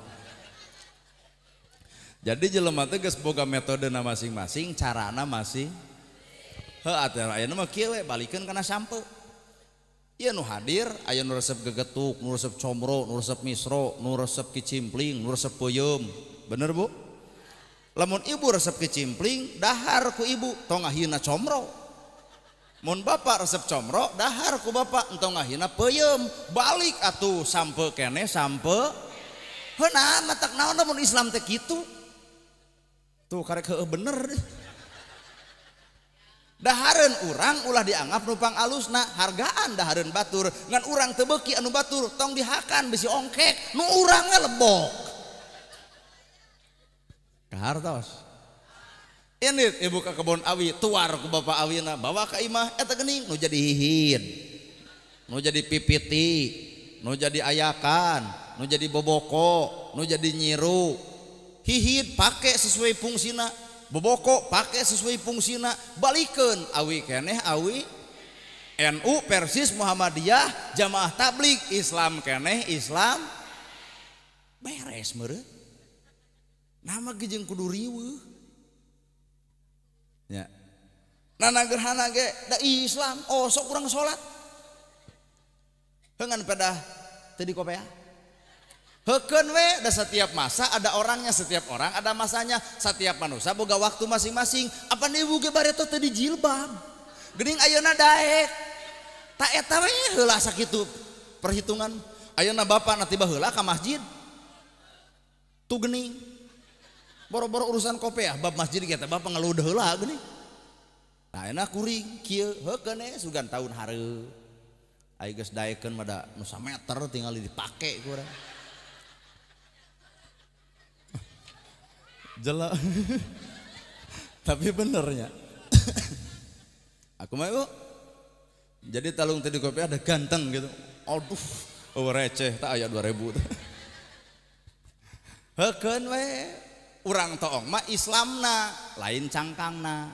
Jadi jelema teh geus boga metodena masing-masing, carana masing. Ayeuna mah kieu we balikeun kana sampe. Ieu nu hadir aya nu resep gegetuk, nu resep comro, nu resep misro, nu resep kicimpling, nu resep peuyeum. Bener Bu? Lamun ibu resep kicimpling, dahar ku ibu tong ngahina comro. Mun bapak resep comro, dahar ku bapak entong ngahina peuyeum. Balik atuh sampe keneh sampe. Heuna matak naon mun Islam teh kitu. Tuh karek heueuh bener deh. Dahareun urang ulah dianggap numpang alusna, hargaan dahareun batur ngan urang teu beuki anu batur tong dihakan bisi ongkek nu urangna lebok kahartos. Ini ibu ka kebon awi tuar ku bapak awina bawa ka imah eta geuning nu jadi hihin, nu jadi pipiti, nu jadi ayakan, nu jadi boboko, nu jadi nyiru. Hihin pake sesuai fungsina, boboko pakai sesuai fungsina, balikeun awi keneh awi NU Persis Muhammadiyah Jamaah Tabligh Islam keneh Islam beres meureun. Nama jeung kudu riweuh nya. Nana gerhana ge da Islam sok urang salat heungan pedah teu dikopeah. Heukeun we da setiap masa ada orangnya, setiap orang ada masanya, setiap manusia boga waktu masing-masing. Apa ibu ge bareto teu dijilbab geuning ayeuna daek ta eta we heula sakitu perhitungan. Ayeuna bapak na tiba heula ka masjid tu geuning boro-boro urusan kopeah bab masjid ge teh bapak ngaludah heula geuning. Nah enak kuring kieu heukeun we sugan tahun hareup aya geus daekeun mah da nu sameter tinggal dipake ku urang. Jela. Tapi benernya. Aku mah Bu. Jadi talung tadi kopi ada ganteng gitu. Aduh, receh tak aya 2000 teh. Heukeun we urang toong mah Islamna lain cangkangna.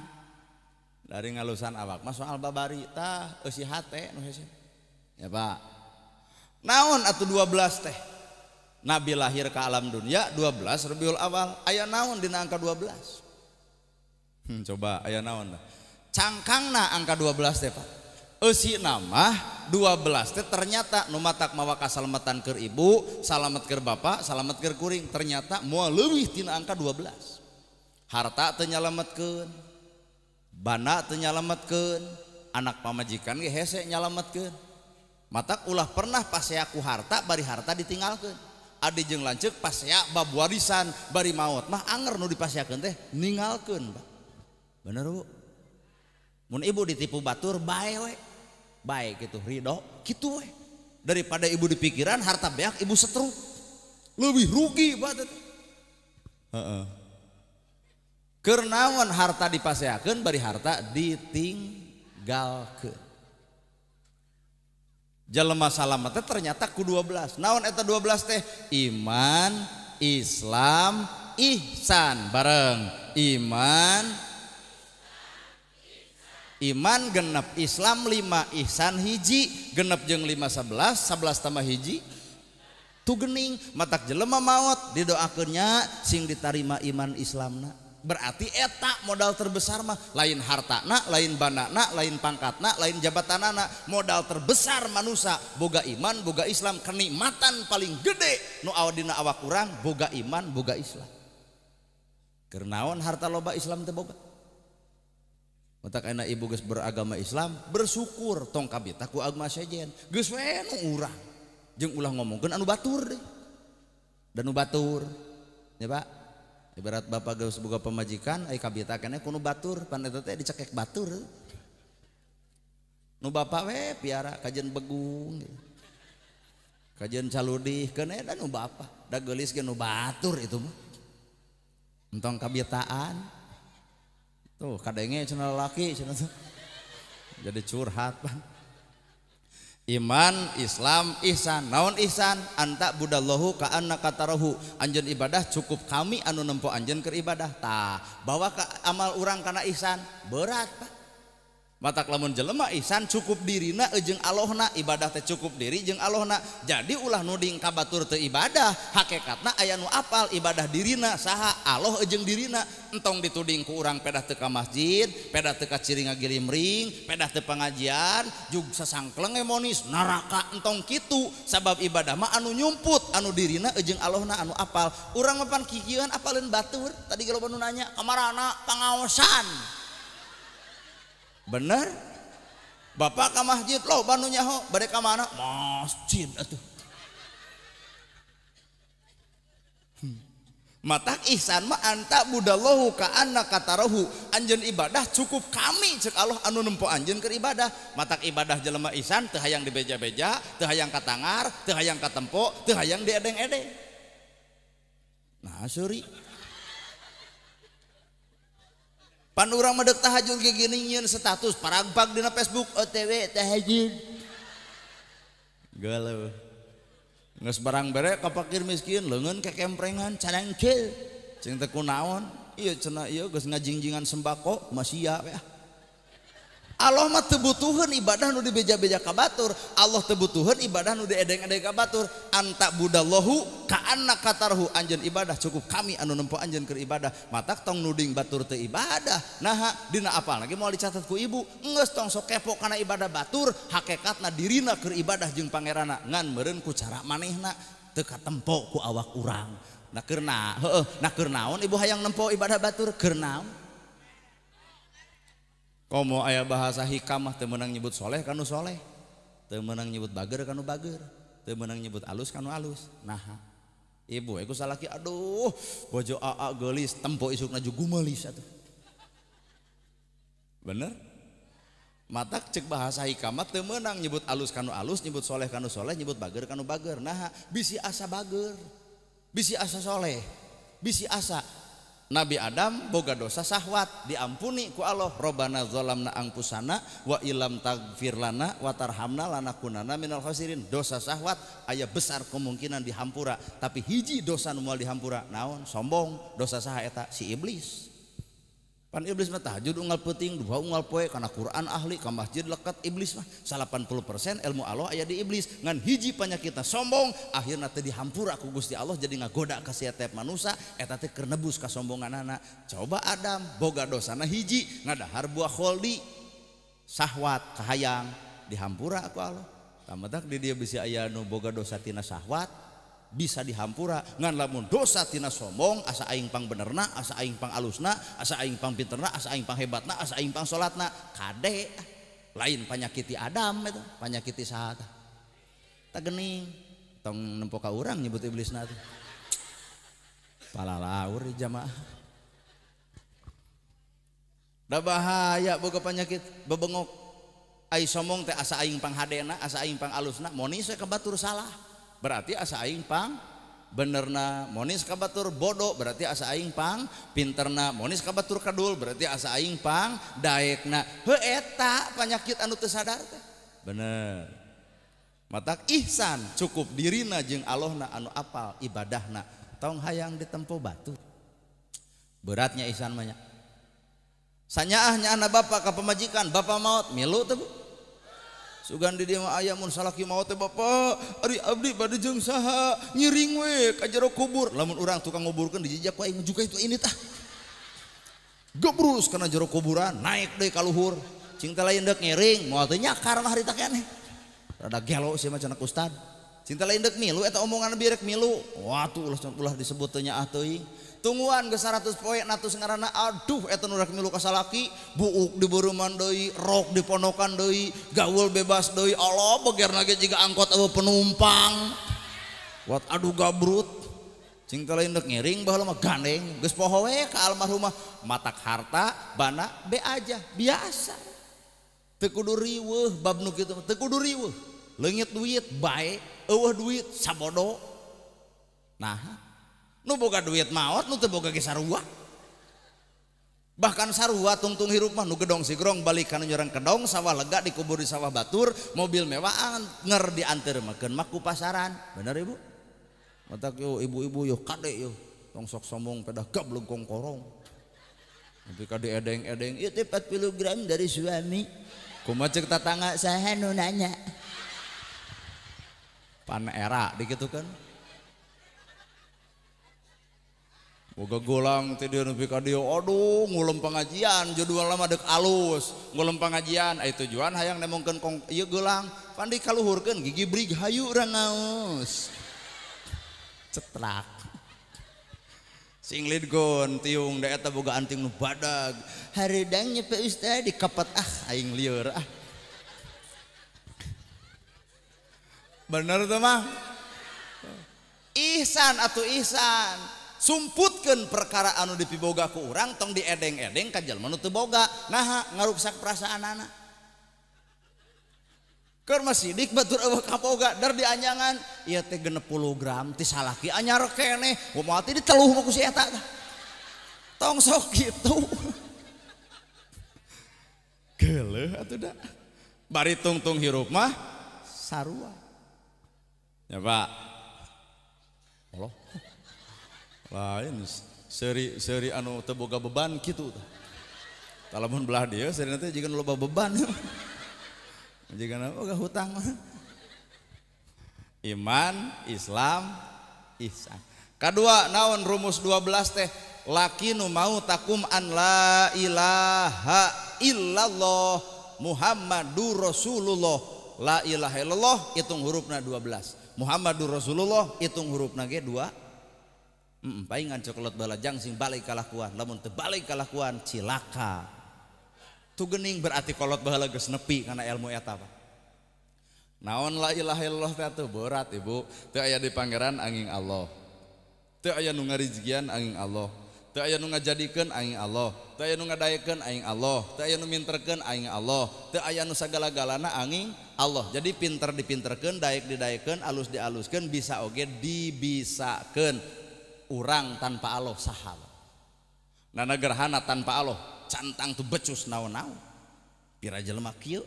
Dari ngalusan awak mah soal babari tah eusi hate nu hese. Ya Pak. Naon atuh 12 teh? Nabi lahir ke alam dunia 12 Rabiul Awal. Aya naon dina angka 12? Coba aya naon lah. Cangkangna angka 12 teh Pak. Eusi nama 12 teh ternyata nu matak mawa kasalamatan keur ibu, salamet keur bapak, salamet keur kuring, ternyata moal leuwih tina angka 12. Harta teu nyalametkeun. Bana teu nyalametkeun. Anak pamajikan ge hese nyalametkeun. Matak ulah pernah pasea ku harta bari harta ditinggalkeun. Adi jeung lanceuk pasea bab warisan bari maot mah anger nu dipaseakeun teh ninggalkeun Pak. Bener Bu? Mun ibu ditipu batur bae we. Bae kitu ridho kitu we. daripada ibu di pikiran harta beak ibu setruk lebih rugi banget. Kernawan harta dipaseakeun bari harta ditinggalkeun. Jelema salamet teh ternyata ku 12. Naon eta 12 teh? Iman, Islam, ihsan bareng. Iman genep, Islam 5, ihsan hiji, genep jeung 5 11, 11 tambah hiji tu geuning. Matak jelema maot didoakeunnya sing ditarima iman Islamna. Berarti eta modal terbesar mah lain hartana, lain bandana, lain pangkatna, lain jabatanana. Modal terbesar manusia boga iman, boga Islam. Kenikmatan paling gede nu dina awak urang boga iman, boga Islam. Kernaon harta loba Islam teh boga. Matak ayeuna ibu geus beragama Islam, bersyukur tong kabita ku agama sejen. Geus we nu urang. Jeung ulah ngomongkeun anu batur deh. Dan nu batur. Ya Pak. Ibarat bapak geus boga pamajikan ai kabita keneh kudu batur pan eta teh dicekek batur. Nu bapak we piara kajen begung. Kajen caludih keneh da nu bapak, da geulis ge nu batur itu mah. Entong kabitaan. Tuh kadenge cenah lalaki cenah tuh. Jadi curhat pan. Iman, Islam, ihsan. Naon ihsan? Anta budallahu ka annaka tarahu. Anjeun ibadah cukup kami anu nempo anjeun keur ibadah. Tah, bawa ka amal urang kana ihsan berat, Pak. Matak lamun jelema ihsan cukup dirina jeung Allahna, ibadah teh cukup diri jeung Allahna. Jadi ulah nuding ka batur teu ibadah, hakikatna aya nu apal ibadah dirina saha Allah jeung dirina. Entong dituding ku urang pedah teu ka masjid, pedah teu ka ciri ngagilimring, pedah teu pangajian, jug sasangkleng monis neraka entong kitu. Sabab ibadah mah anu nyumput, anu dirina jeung Allahna anu apal. Urang mah pan kikieuan apaleun batur. Tadi kalau nu nanya, kamarana pangaosan. Bener? Bapak ke masjid loh banu nyaho bade ka mana? Masjid atuh. Matak ihsan mah anta budallahu ka annaka tarahu. Anjeun ibadah cukup kami ceuk Allah anu nempo anjeun keur ibadah. Matak ibadah jelema ihsan teu hayang dibeja-beja, teu hayang katangar, teu hayang katempo, teu hayang diedeng-edeng. Nah, sorry. Pan urang medek tahajud ge gini nyieun status paragpag dina Facebook OTW tahajud. Galau. Geus barang bere ka fakir miskin leungeun ke kemprengan cadangkeul. Cing teu kunaon? Ieu cenah ieu geus ngajingjingan sembako masia we. Allah mah teu butuheun ibadah nu dibeja-beja ka batur. Allah teu butuheun ibadah nu diedeng-edeng ka batur. Anta budallahu ka annaka tarhu. Anjeun ibadah cukup kami anu nempo anjeun keur ibadah. Matak tong nuding batur teu ibadah. Nah, dina apal lagi moal dicatat ku ibu. Geus tong sok kepo kana ibadah batur, hakikatna dirina keur ibadah jeung pangeranna. Ngan meureun ku cara manehna teu katempo ku awak urang. Nah keur nah keur naon ibu hayang nempo ibadah batur keur naon? Komo aya bahasa hikamah teu meunang nyebut soleh kanu soleh, teu meunang nyebut bager kanu bager, teu meunang nyebut alus kanu alus. Nah, ibu aku salaki aduh bojo aa geulis tempo isukna ju gumelis atuh. Bener? Matak cek bahasa hikamah teu meunang nyebut alus kanu alus, nyebut soleh kanu soleh, nyebut bager kanu bager. Nah, bisi asa bager, bisi asa soleh, bisi asa Nabi Adam boga dosa sahwat diampuni ku Allah. Robbana zalamna anfusana wa illam taghfir lana wa tarhamna lanakunanna minal khasirin. Dosa sahwat aya besar kemungkinan dihampura, tapi hiji dosa nu moal dihampura naon? Sombong. Dosa saha eta? Si iblis. Pan iblis mah tahajud unggal peuting, duha unggal poe, kana Quran ahli, ka masjid lekat. Iblis mah 80% ilmu Allah aya di iblis. Ngan hiji panyakitna sombong, akhirna teu dihampura ku Gusti Allah jadi ngagoda ka setiap manusia. Eta teh keur nebus kasombonganana. Coba Adam boga dosana hiji, ngadahar buah kholdi, sahwat kahayang, dihampura ku Allah. Tamadak di dia bisa aya nu boga dosa tina sahwat bisa dihampura. Ngan lamun dosa tina sombong, asa aing pang benerna, asa aing pang alusna, asa aing pang pinterna, asa aing pang hebatna, asa aing pang salatna, kade lain panyakiti Adam itu, panyakiti saha tah? Ta geuning tong nempo ka urang nyebut iblisna teh. Palalaur jamaah. Da bahaya boga panyakit bebengok. ai somong teh asa aing pang hadena asa aing pang alusna monis we kabatur salah berarti asa aing pang benerna, monis kabatur bodoh berarti asa aing pang pinterna, monis kabatur kadul berarti asa aing pang daekna. Heuh eta penyakit anu teu sadar teh. Bener. Matak ihsan cukup dirina jeung Allahna anu apal ibadahna. Tong hayang ditempo batu. Beratnya ihsan mah nya. Sanyaah nya anak bapak ka pamajikan, bapak maot milu teh Bu. Sugan di dia mah aya mun salaki maot teh bapak, ari abdi bade jeung saha nyiring we ka jero kubur. Lamun urang tukang nguburkeun dijejak ku aing juga itu ini tah. Gebrus kana jero kuburan, naik deui ka luhur. Cing teh lain deuk ngiring, moal teh nyakar mah harita keneh. Rada gelo sia mah cenah ustad. Cing teh lain deuk milu eta omongan birek milu. Wah tuh ulah disebut teh nyaah teuing. Tungguan ge 100 poe natus ngaranna aduh eta nu rek milu ka salaki buuk dibeureman deui rok diponokan deui gaul bebas deui Allah begerna ge jiga angkot eueuh penumpang wat aduh gabrut cing teh lain deuk ngiring baheula mah gandeng geus poho we ka almarhumah matak harta bana be aja biasa teu kudu riweuh bab nu kitu teu kudu riweuh leungit duit bae eueuh duit sabodo nah nu boga duit maot nu teu boga ge sarua bahkan sarua tungtung hirup mah nu gedong sigrong balik kana nyorang kedong sawah lega dikubur di sawah batur mobil mewah nger diantermakeun mah ku pasaran bener ibu matak yo ibu-ibu yo kade yo tong sok sombong pedah gableng kongkorong tapi kade edeng-edeng ieu teh 40 gram dari suami kumaha ceuk tatangga saha nu nanya pan era dikitukeun boga golang teh dieu nepi ka dieu aduh ngulem pengajian jadwal mah deuk alus ngulem pengajian ai tujuan hayang nemongkeun kong ieu golang pandi kaluhurkeun gigi brig hayu urang ngaos cetrak sing lidgon tiung da eta boga anting nu badag hareudang nya Pak Ustad dikepet aing lieur bener teh mah ihsan atuh ihsan sumputkeun perkara anu dipiboga ku urang tong diedeng-edeng ka jalma nu teu boga naha ngaruksak perasaanana keur masidik batur eueuh kaboga dar dianyangan ieu teh 60 gram ti salaki anyar keneh kumaha teh diteluh mah ku si eta tong sok kitu geuleuh atuh da bari tungtung hirup mah sarua ya Pak Allah lain seri anu teu boga beban kitu tah. Talamun belah dieu seri teh jiga loba beban. Jiga boga hutang. Iman, Islam, ihsan. Kadua naon rumus 12 teh laki nu mau takum an la ilaha illallah Muhammadur Rasulullah. La ilaha illallah hitung hurufna 12. Muhammadur Rasulullah hitung hurufna ge 2 paingan cokelat balajang sing balik kalakuan lamun teu balik kalakuan cilaka tu geuning berarti kolot baheula geus nepi kana ilmu eta Pak naon la ilaha illallah teh atuh berat ibu teu aya di pangeran angin Allah teu aya nu ngarizkian angin Allah teu aya nu ngajadikeun angin Allah teu aya nu ngadayekeun angin Allah teu aya nu minterkeun angin Allah teu aya nu sagala-galana angin Allah jadi pinter dipinterkeun daek didayekeun alus dialuskeun bisa oge dibisakeun urang tanpa Allah sahal nana gerhana tanpa Allah cantang tu becus naon-naon pira jelema kieu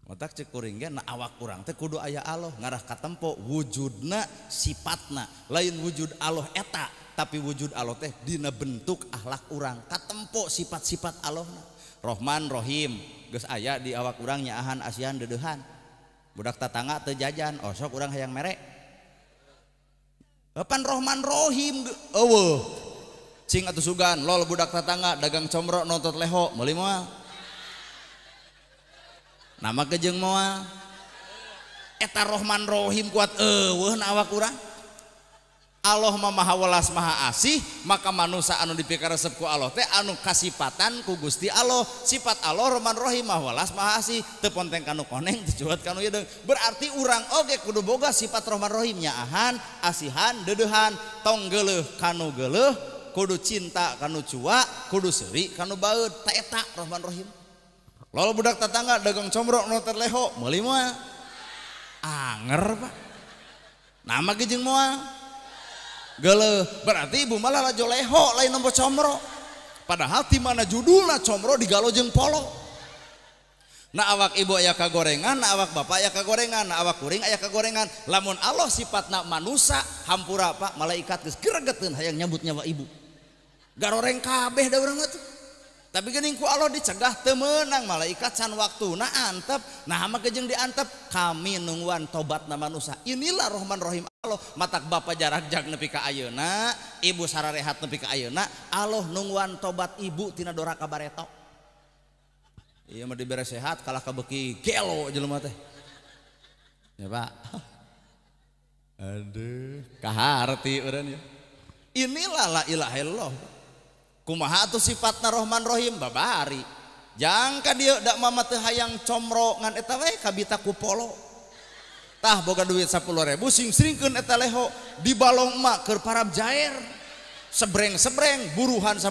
matak cek kuring ge na awak urang teh kudu aya Allah ngarah ka tempo wujudna sifatna lain wujud Allah eta tapi wujud Allah teh dina bentuk akhlak urang ka tempo sifat-sifat Allahna Rahman Rahim geus aya di awak urang nyaahan asian deudeuhan budak tatangga teu jajan oh sok urang hayang mere Pan Rahman Rohim eueuh cing atuh sugan lol budak tatangga dagang comro nontot leho meuli moal nama kejeung moal eta Rahman Rohim kuat eueuh na awak urang Allah mah maha welas maha asih maka manusia anu dipikaresep ku Allah teh anu kasipatan ku Gusti Allah sifat Allah Rahman Rahim maha welas maha asih teu ponteng kanu koneng teu cuat kanu ieu berarti urang oge kudu boga sifat Rahman Rahim nyaahan asihan deudeuhan tong geuleuh kanu geuleuh kudu cinta kanu cua kudu seuri kanu baeud ta eta Rahman Rahim Lalu budak tetangga dagang comro nu terleho meuli moal anger Pak nama ge jeung moal geuleuh berarti ibu malah lajo leho lain nomor comro padahal ti mana judulna comro digalo jeung polo na awak ibu aya kagorengan na awak bapak aya kagorengan na awak kuring aya kagorengan lamun Allah sifatna manusia hampura Pak malaikat geus gregetkeun hayang nyambut nyawa ibu garoreng kabeh da urang tuh tapi geuning ku Allah dicegah teu meunang malaikat can waktuna antep nah mah jeung diantep kami nungguan tobatna manusia inilah Rahman Rahim Allah matak bapa jarak jag nepi ka ayeuna ibu sararehat nepi ka ayeuna Allah nungguan tobat ibu tina doraka bareto ieu mah dibere sehat kalah kabeuki gelo jelema teh ya Pak aduh kaharti urang ya inilah la ilaha illallah kumaha atuh sifatna Rahman Rahim babari jangka dia dak mama teu hayang comro ngan eta we kabita ku polo tah boga duit 10.000 sing-sringkeun eta leho di balong emak keur parab jaer sebreng-sebreng buruhan 10.000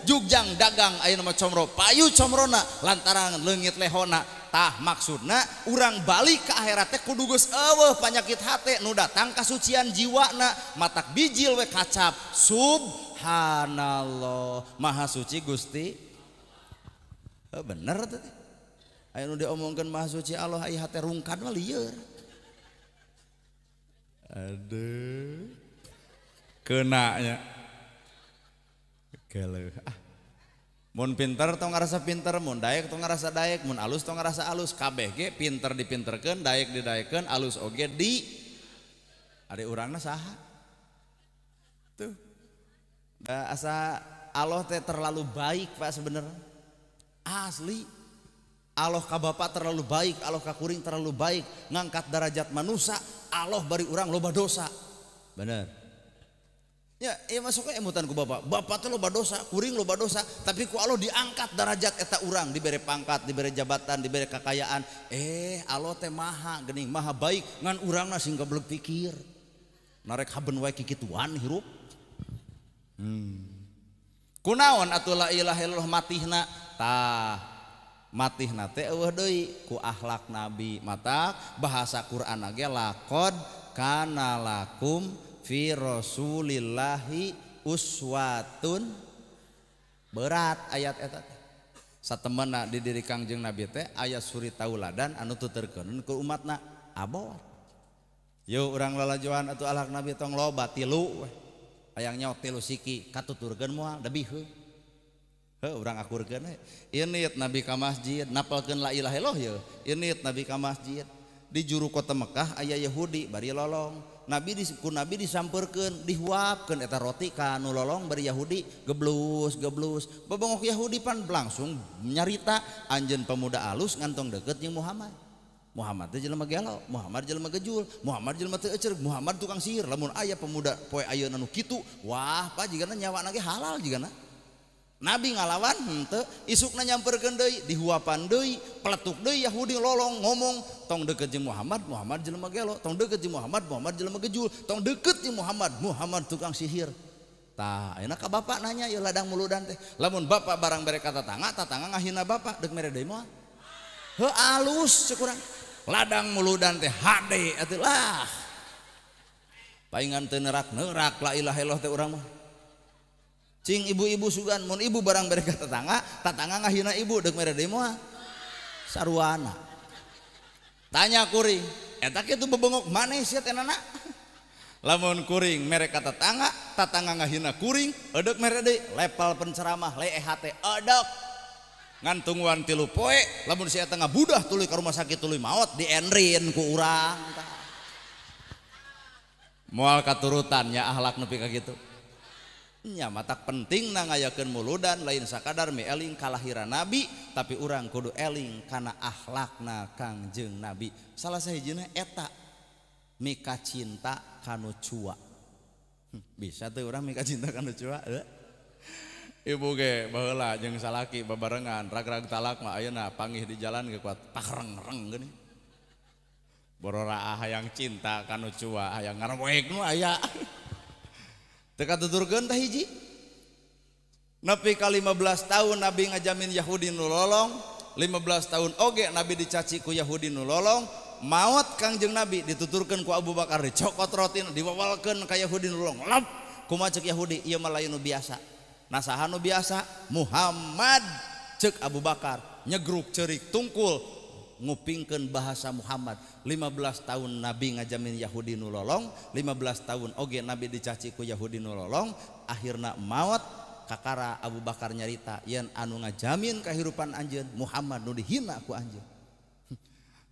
jugjang dagang ayeuna mah comro payu comrona lantaran leungit lehona tah maksudna urang balik ke akhirat teh kudu geus eueuh panyakit hate nu datang kasucian jiwana matak bijil we kacap subhanallah maha suci Gusti bener teh aya nu diomongkeun maha suci Allah aya hate rungkan mah lieur aduh keunanya geleuh mun pinter tong ngarasa pinter mun daek tong ngarasa daek mun alus tong ngarasa alus kabeh ge pinter dipinterkeun daek didaekeun alus oge di ade urangna saha tuh da asa Allah teh terlalu baik Pak sebenarnya asli Allah ka bapa terlalu baik Allah ka kuring terlalu baik ngangkat derajat manusia Allah bari urang loba dosa bener ya masuk ke emutan ku bapak teh loba dosa kuring loba dosa tapi ku Allah diangkat derajat eta urang diberi pangkat diberi jabatan diberi kekayaan Allah teh maha geuning maha baik ngan urangna sing goblok pikir narek haben wae kikituan hirup kunaon atuh la ilaha illallah matihna tah matihna teh eueuh deui ku akhlak nabi matak bahasa Quran ge laqad kana lakum fi rasulillahi uswatun berat ayat eta teh satemena di diri Kangjeng Nabi teh aya suri tauladan anu tuturkeun ke umatna abot yo urang lalajoan atuh akhlak Nabi tong loba tilu hayang nyaot tilu siki katuturkeun moal lebih urang akurkeun ieu niat Nabi ka masjid napalkeun la ilaha illallah ye ieu niat Nabi ka masjid di juru kota Mekah aya Yahudi bari lolong Nabi disampeurkeun dihuapkeun eta roti ka nu lolong bari Yahudi geblus bebongok Yahudi pan langsung nyarita anjeun pemuda alus ngantong deket jeung Muhammad teh jelema gelo Muhammad jelema gejul Muhammad jelema teu euceur Muhammad tukang sihir lamun aya pemuda poe ayeuna nu kitu wah pa jigana nyawana ge halal jigana Nabi ngalawan henteu isukna nyamperkeun deui dihuapan deui peletuk deui Yahudi lolong ngomong tong deukeut jeung Muhammad jelema gelo tong deukeut jeung Muhammad jelema gejul tong deukeut jeung Muhammad tukang sihir tah ayeuna ka bapak nanya ieu ladang muludan teh lamun bapak barang bere ka tatangga ngahina bapak deuk mere deui moal heuh alus cukurang ladang muludan teh hade atuh lah paingan teu neurak la ilaha illallah teh urang mah cing ibu-ibu sugan mun ibu barang bere ka tatangga ngahina ibu deuk mere deui moal saruana tanya kuring eta kitu bebengok maneh sia teh nana lamun kuring mere ka tatangga ngahina kuring edeuk mere deui lepal penceramah leeh teh edek ngantunguan 3 poe lamun sia teh ngabudah tuluy ka rumah sakit tuluy maot dienrin ku urang moal katurutannya akhlak nepi ka kitu nya matak penting na ngayakeun muludan lain sakadar me eling kalahiran Nabi tapi urang kudu eling kana akhlakna Kangjeng Nabi salah sahijina eta mika cinta kanu cua bisa tuh urang mika cinta kanu cua ibu ge baheula jeung salaki babarengan rag-rag talak mah ayeuna panggih di jalan ge kuat pakreng-reng geuning borora hayang cinta kanu cua hayang ngaroek nu aya teka tuturkeun tah hiji nepi ka 15 tahun Nabi ngajamin Yahudi nu lolong 15 tahun oge Nabi dicaci ku Yahudi nu lolong, maot Kangjeng Nabi dituturkeun ku Abu Bakar, dicokot roti diwawalkeun ka Yahudi nu lolong. Lap kumaha ceuk Yahudi, ieu mah lain nu biasa. Nah saha nu biasa? Muhammad ceuk Abu Bakar, nyegruk ceurik tungkul ngupingkeun bahasa Muhammad. 15 tahun Nabi ngajamin Yahudi nu lolong, 15 tahun oge Nabi dicaci ku Yahudi nu lolong, akhirna maot kakara Abu Bakar nyarita yen anu ngajamin kahirupan anjeun Muhammad nu dihina ku anjeun.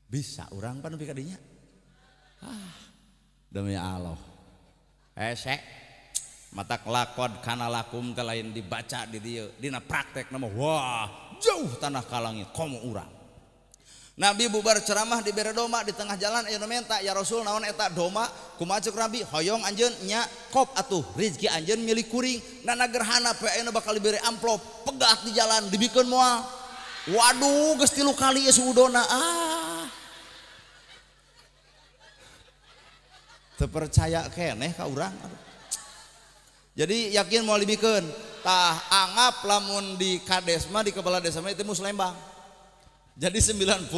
Bisa urang pan nepi ka dinya? Demi Allah. Hese mata lakod kana lakum teh lain dibaca di dieu, dina praktek nama wah jauh tanah kalangit komo urang. Nabi bubar ceramah di bere doma di tengah jalan aya nu menta, ya Rasul naon eta doma? Kumaha ceuk Nabi? Hoyong anjeun nya kop atuh rezeki anjeun milik kuring. Nana gerhana poe ayeuna bakal dibere amplop, pegat di jalan dibikeun moal. Waduh geus 3 kali ya suudona. Teu percaya keneh ka urang. Jadi yakin moal dibikeun. Tah anggap lamun di kades mah di kepala desa mah itu Muslembang. Jadi 90%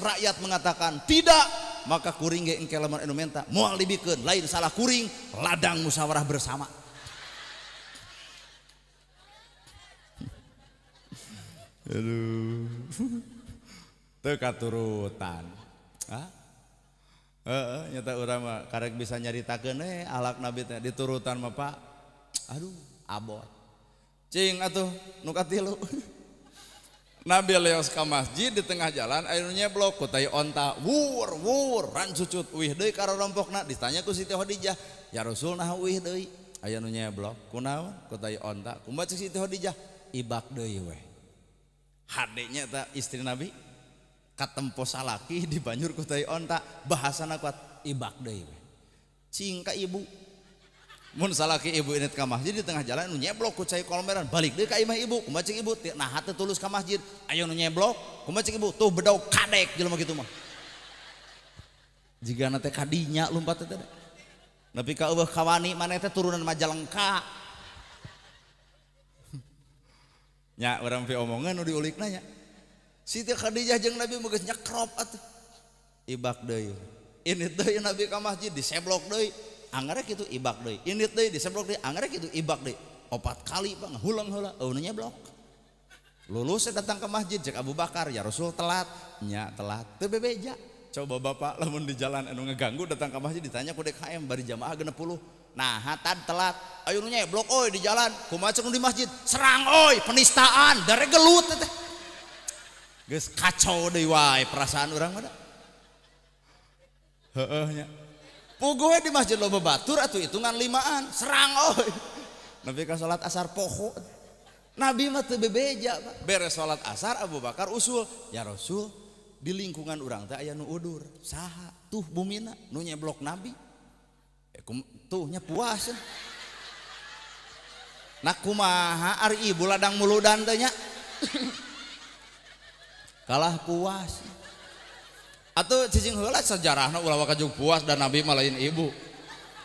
rakyat mengatakan tidak, maka kuring ge engke lamun anu menta moal dibikeun, lain salah kuring, ladang musyawarah bersama. Aduh. Teu katurutan. Nyata urang mah karek bisa nyaritakeun alak Nabi teh diturutan mah Pak. Aduh, abot. Cing atuh nu katilu. Nabi leos ka masjid di tengah jalan aya nu nyeblok ku tai onta wur ran cucut uih deui ka rompokna, ditanya ku Siti Khadijah, ya Rasul naha uih deui? Aya nu nyeblok kunaon? Ku tai onta. Kumaha cek Siti Khadijah? Ibak deui we. Hadenya eta istri Nabi katempo salaki di banjur ku tai onta, bahasana kuat ibak deui we. Cing ka ibu mun salaki ibu ini ka masjid di tengah jalan nu nyeblok ku cai kolmeran balik deui ka imah ibu. Kumaha ceuk ibu? Nah hate tulus ka masjid aya nu nyeblok. Kumaha ceuk ibu? Tuh bedog kadek jelema kitu mah. Jigana teh kadinya lumpat teh. Nepi ka eueuh kawani maneh teh turunan Majalengka. Nya urang pi omongan nu diulikna nya. Siti Khadijah jeung Nabi mah geus nyekrop atuh. Ibak deui. Ini deui Nabi ka masjid diseblok deui. Anggarek itu ibak deui, indit deui diseblok deui, anggarek itu ibak deui. 4 kali Bang hulang heula eueuh nyeblok. Lulus datang ke masjid cek Abu Bakar, ya Rasul telat. Nya telat teu bebeja. Coba Bapak lamun di jalan anu ngeganggu datang ke masjid ditanya ku DKM bari jamaah 60. Nah, hatad telat. Ayo nu nyeblok oi di jalan. Kumaha ceuk di masjid? Serang oi, penistaan, dare gelut teh. Geus kacau deui wae perasaan urang mah da. Heeh nya. Puguh di masjid loba batur atuh hitungan 5an, serang oi. Nabi ka salat asar poho. Nabi mah teu bebeja, Pak. Beres salat asar Abu Bakar usul, "Ya Rasul, di lingkungan urang teh aya nu udur. Saha? Tuh bumina nu nyeblok Nabi." Tuh nya puas. Nah kumaha ari ibu ladang muludan teh nya? Kalah puas. Atau cicing heula sejarahna ulah wakajug puas dan Nabi mah lain ibu.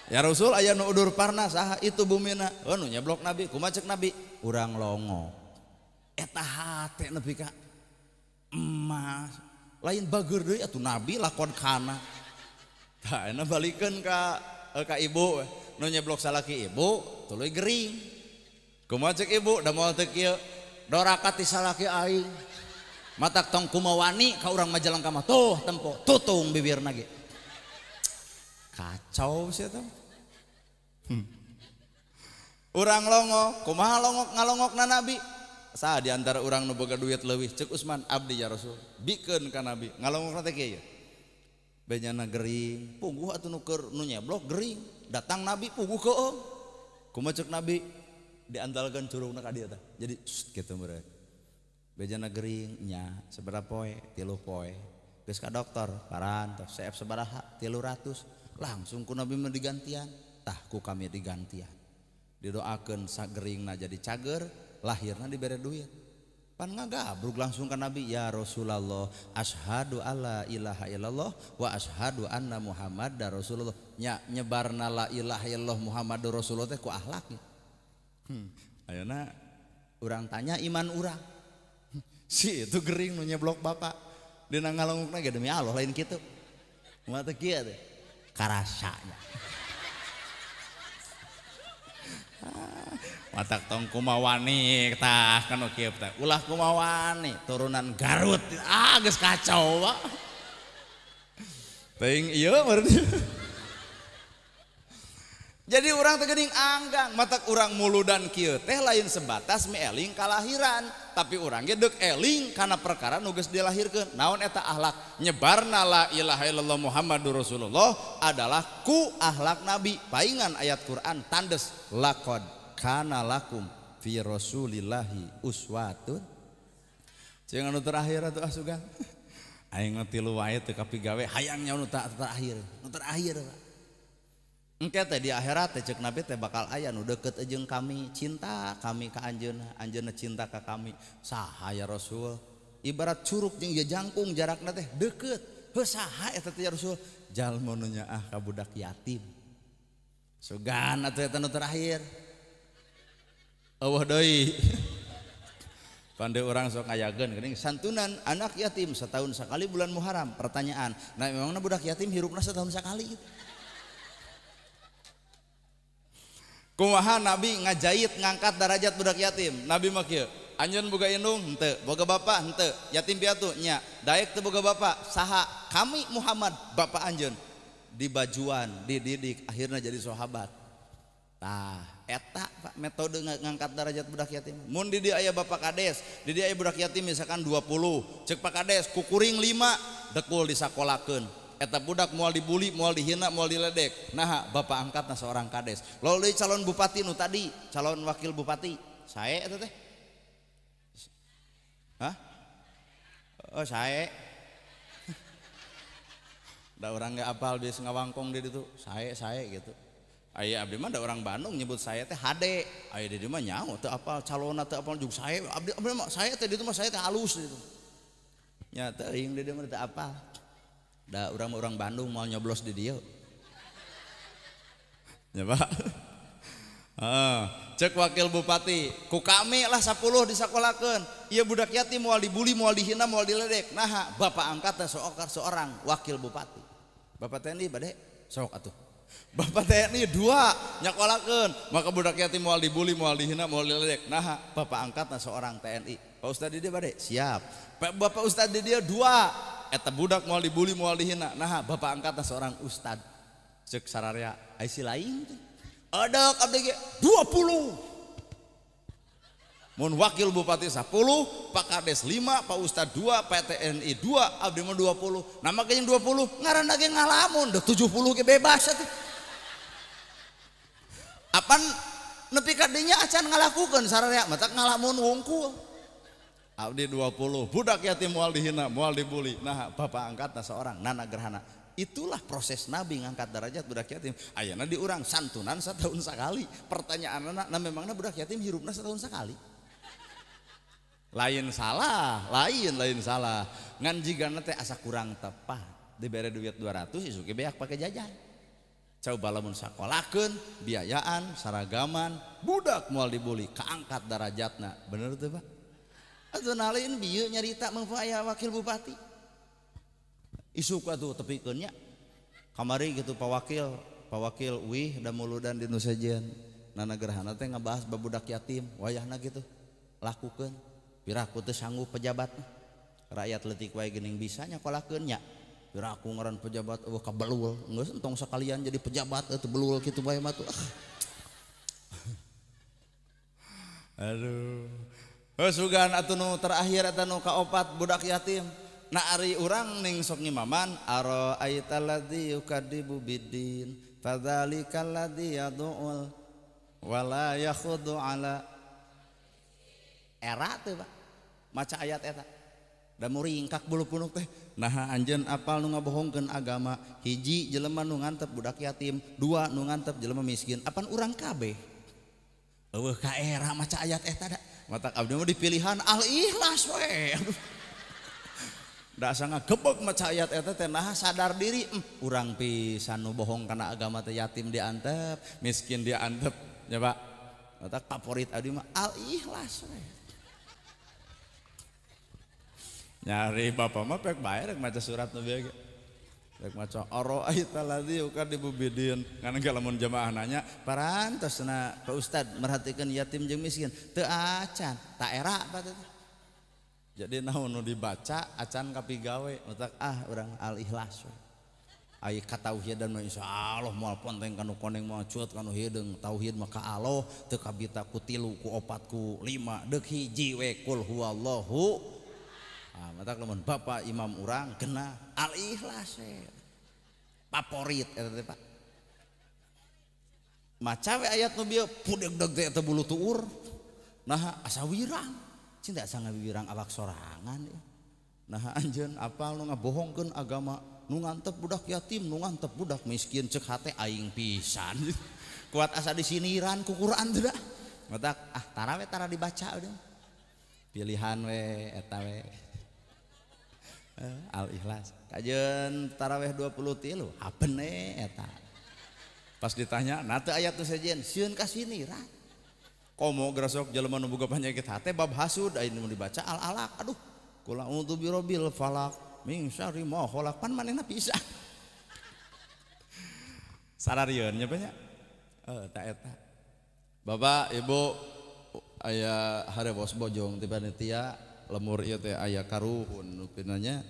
Ya Rasul aya nu udur parna saha itu bumina? Oh nu nyeblok Nabi. Kumaha ceuk Nabi? Urang longo. Eta hate nepi ka emas. Lain bageur deui atuh Nabi lakon kana. Tah euna balikeun ka ibu. Nu nyeblok salaki ibu tuluy gering. Kumaha ceuk ibu? Da moal teu kieu. Dorakat ti salaki aing. Matak tong kumawani ka urang Majalengka mah tuh tempo tutung bibirna ge. Kacau sia teh. Urang longo, kumaha ngalongokna Nabi? Saha di antara urang nu boga duit leuwih ceuk Utsman abdi ya Rasul. Bikeun ka Nabi. Ngalongokna teh kieu. Benyana gering, puguh atuh nu keur nu nyeblok gering. Datang Nabi puguh keueung. Kumaha ceuk Nabi? Diandalkeun curugna ka dieu teh. Jadi kitu meureun. Bejana gering nya sabaraha poe 3 poe geus ka dokter paran tos CF sabaraha 300 langsung ku Nabi mah digantian tah ku kami digantian didoakeun sageringna jadi cager lahirna dibere duit pan ngagabrug langsung ka Nabi ya Rasulullah asyhadu alla ilaha illallah wa asyhadu anna Muhammadar Rasulullah nya nyebarna la ilaha illallah Muhammadur Rasulullah teh ku akhlaknya ayeuna urang tanya iman urang si itu gering nu nyeblok bapak dina ngalongokna ge demi Allah lain kitu mata kieu teh karasanya matak tong kumawani tah kan kieu teh ulah kumawani turunan Garut geus kacau Pak teuing ieu jadi orang teh geuning anggang matak urang muludan kieu teh lain sebatas eling kalahiran tapi urang ge deuk eling kana perkara nu geus dilahirkeun naon eta akhlak nyebarna la ilaha illallah Muhammadur Rasulullah adalah ku akhlak nabi paingan ayat Quran tandes laqad kana lakum fi rasulillahi uswatun jeung anu terakhir atuh asugan aing tilu wae teu kapigawe hayang nya nu terakhir Pak engke teh di akhirat teh ceuk nabi teh bakal aya nu deukeut jeung kami cinta kami ka anjeunna anjeunna cinta ka kami saha ya Rasul ibarat curug jeung jangkung jarakna teh deukeut heuh saha eta teh ya Rasul jalma nu nyaah ka budak yatim sugan atuh eta nu terakhir eueuh deui pandai orang sok ngayageun geuning santunan anak yatim setahun sekali bulan Muharram pertanyaan nah memangna budak yatim hirupna setahun sekali gitu kumaha Nabi ngajait ngangkat derajat budak yatim Nabi mah kieu anjeun boga indung henteu boga bapak henteu yatim piatu nya daek teu boga bapak saha kami Muhammad bapak anjeun dibajuan dididik akhirnya jadi sahabat tah eta Pak metode ngangkat derajat budak yatim mun di dieu aya bapak kades di dieu aya budak yatim misalkan 20 ceuk Pak kades kukuring 5 dekul disakolakeun eta budak moal dibuli, moal dihina, moal diledek. Nah, bapak angkatna seorang kades. Lalu calon bupati nu tadi, calon wakil bupati. Sae eta teh? Hah? Oh, sae. Da urang ge apal biasa ngawangkong di ditu. Sae gitu. Aya abdi mah da urang Bandung nyebut saya teh hade. Aya di dieu mah nyaho teu apal calonna teu apal jeung sae. Abdi mah saya teh ditu mah saya teh halus ditu. Nya teuing di dieu mah teu apal. Da orang Bandung mau nyoblos di dia ya Pak cek wakil bupati ku kami lah 10 disakolakeun ieu budak yatim moal dibuli moal dihina moal diledek nah bapak angkatna seorang wakil bupati bapak TNI bade sok atuh bapak TNI 2 nyakolakeun maka budak yatim moal dibuli moal dihina moal diledek nah bapak angkatna seorang TNI Pak Ustad di dia bade siap bapak Ustad di dia 2 eta budak moal dibuli moal dihina nah bapak angkatna seorang ustad ceuk sararea ai si lain ada abdi ge 20 mun wakil bupati 10 Pak Kades 5 Pak Ustad 2 Pak TNI 2 abdi mah 20 nama ge 20 ngaranna ge ngalamun da 70 ge bebas atuh apan nepi ka dinya acan ngalakukeun sararea mata ngalamun wungkul abdi 20 budak yatim moal dihina moal dibuli nah bapak angkatna seorang nana gerhana itulah proses Nabi ngangkat derajat budak yatim ayeuna di urang santunan setahun sekali pertanyaanna nah memangna budak yatim hirupna setahun sekali lain salah ngan jigana teh asa kurang tepat dibere duit 200 isu ge beak pake jajan coba lamun sakolakeun biayaan saragaman budak moal dibuli kaangkat derajatna bener teu Pak atuh nalain bieu nyarita mangpa aya wakil bupati isuk atuh tepikeun nya kamari gitu Pak Wakil wih da muludan di nu sajian nana gerhana teh ngabahas babudak yatim wayahna gitu lakukeun piraku teu sanggup pejabat rakyat leutik wae geuning bisa nyakolakeun nya piraku ngaran pejabat eueuh kabelul geus entong sakalian jadi pejabat atuh belul kitu bae mah tuh aduh sugan atuh nu terakhir eta nu kaopat budak yatim na ari urang ning sok ngimaman ara aital ladzi yukadzibu biddin fadzalikal ladzi yad'ul wala yakhudu ala era teh Pak maca ayat eta da muringkak bulu punuk teh nah anjeun apal nu ngabohongkeun agama hiji jelema nu ngantep budak yatim 2 nu ngantep jelema miskin apan urang kabeh eueuh ka era maca ayat eta da matak abdi mah dipilihan al-ikhlas we da asa ngagebeg maca ayat eta teh nah sadar diri urang pisan nu bohong kana agama teh yatim diantep miskin diantep nya Pak matak favorit abdi mah al-ikhlas we Nyari bapak mah pek bae rek maca surat nu bieu. Rek maca araita ladzi ukadibu bidin. Ngan ge lamun jamaah nanya, "Parantosna Pak Ustad merhatikeun yatim jeung miskin." Teu acan, tak era apa teh. Jadi naon nu dibaca acan kapigawe, utak urang al-ikhlas. Ai katauhidan mah insyaallah moal ponteng kanu koneng moal cuet kanu hideung tauhid mah ka Allah teu kabita ku 3 ku 4 ku 5 deuk hiji we qul huwallahu. Matak lamun Bapak imam urang kena al-ikhlas favorit eta teh Pak. Maca we ayat nu bieu pudeg-deg teh eta bulu tuur. Nah asa wirang. Cinta asa ngawirang awak sorangan ya. Nah anjeun apal nu ngabohongkeun agama. Nu ngantep budak yatim, nu ngantep budak miskin cek hate aing pisan. Kuat asa disiniran ku Quran teh da. Matak taraweh tara dibaca udah. Pilihan we eta we. Al-ikhlas. Kajeun taraweh 23 hapen eta. Pas ditanya, "Na teu aya teu sejen, sieun ka siniran." Komo grasok jelema nu boga panyakit hate bab hasud aya nu dibaca al-alaq. Aduh, qul a'udzu birabbil falaq. Min syarri ma khalaq pan manehna pisah. Sararieun nya banyak. Tak eta. Bapak, Ibu aya harewas bojong ti panitia lemur ieu teh aya karuhun nu pinanya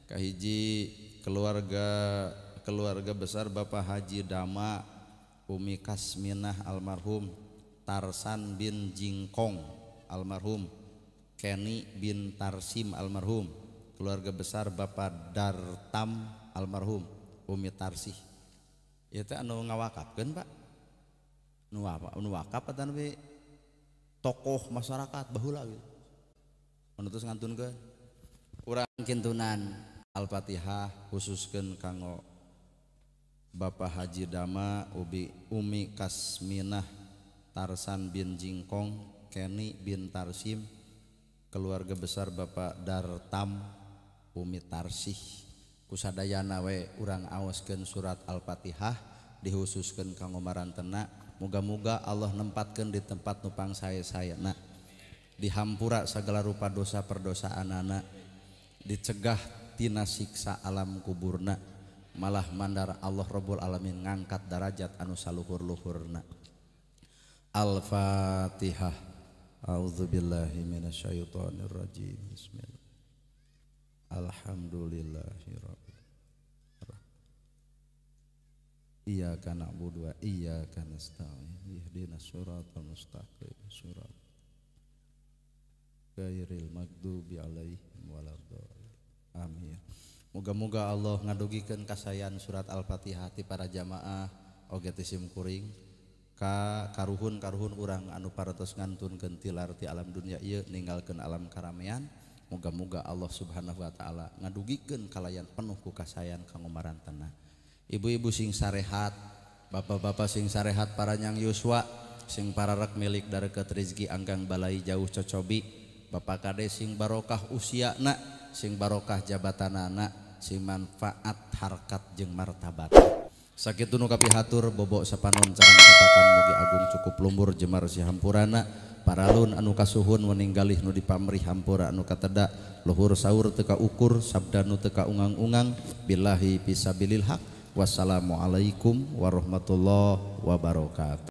kahiji keluarga besar Bapak Haji Dama Umi Kasminah almarhum, Tarsan bin Jingkong almarhum, Kenny bin Tarsim almarhum, keluarga besar Bapak Dartam almarhum, Umi Tarsih. Ieu teh anu ngawakafkeun Pak. Nu wakaf eta we tokoh masyarakat baheula we. Anu tos ngantunkeun. Urang kintunan Al-Fatihah khususkeun kanggo Bapak Haji Dama Umi Kasminah Tarsan bin Jingkong, Kenny bin Tarsim, keluarga besar Bapak Dartam Umi Tarsih. Kusadayana we urang aoskeun surat Al-Fatihah dikhususkeun kanggo marantena. Muga-muga Allah nempatkeun di tempat nu pangsae-saena, dihampura sagala rupa dosa perdosaanana, dicegah tina siksa alam kuburna, malah mandar Allah Rabbul Alamin ngangkat darajat anu saluhur-luhurna. Al-Fatihah. A'udzubillahi minasyaitonirrajim. Bismillah. Alhamdulillahirabbil alamin. Iyyaka na'budu wa iyyaka nasta'in. Ihdinas siratal mustaqim. Surat ghairil maghdubi alaihim waladdallin. Amin. Moga-moga Allah ngadugikeun kasayan surat Al-Fatihah ti para jamaah oge ti simkuring ka karuhun urang anu parantos ngantunkeun tilar ti alam dunya ieu ninggalkeun alam karamean. Moga-moga Allah Subhanahu wa taala ngadugikeun kalayan penuh ku kasayan kanggo marantena. Ibu-ibu sing sarehat, bapak-bapak sing sarehat, paranyang yuswa sing pararek milik dareket rezeki anggang balai jauh cocobi, bapak kade sing barokah usiana, sing barokah jabatanana, sing manfaat harkat jeung martabat. Sakitu nu kapihatur bobo sapanon carang katakan mugi agung cukup lumbur jemar si hampurana. Paralun anu kasuhun meninggalih nu dipamrih hampura anu kateda luhur saur teka ukur sabda nu teka ungang-ungang billahi fisabilil haq. Wassalamualaikum warahmatullahi wabarakatuh.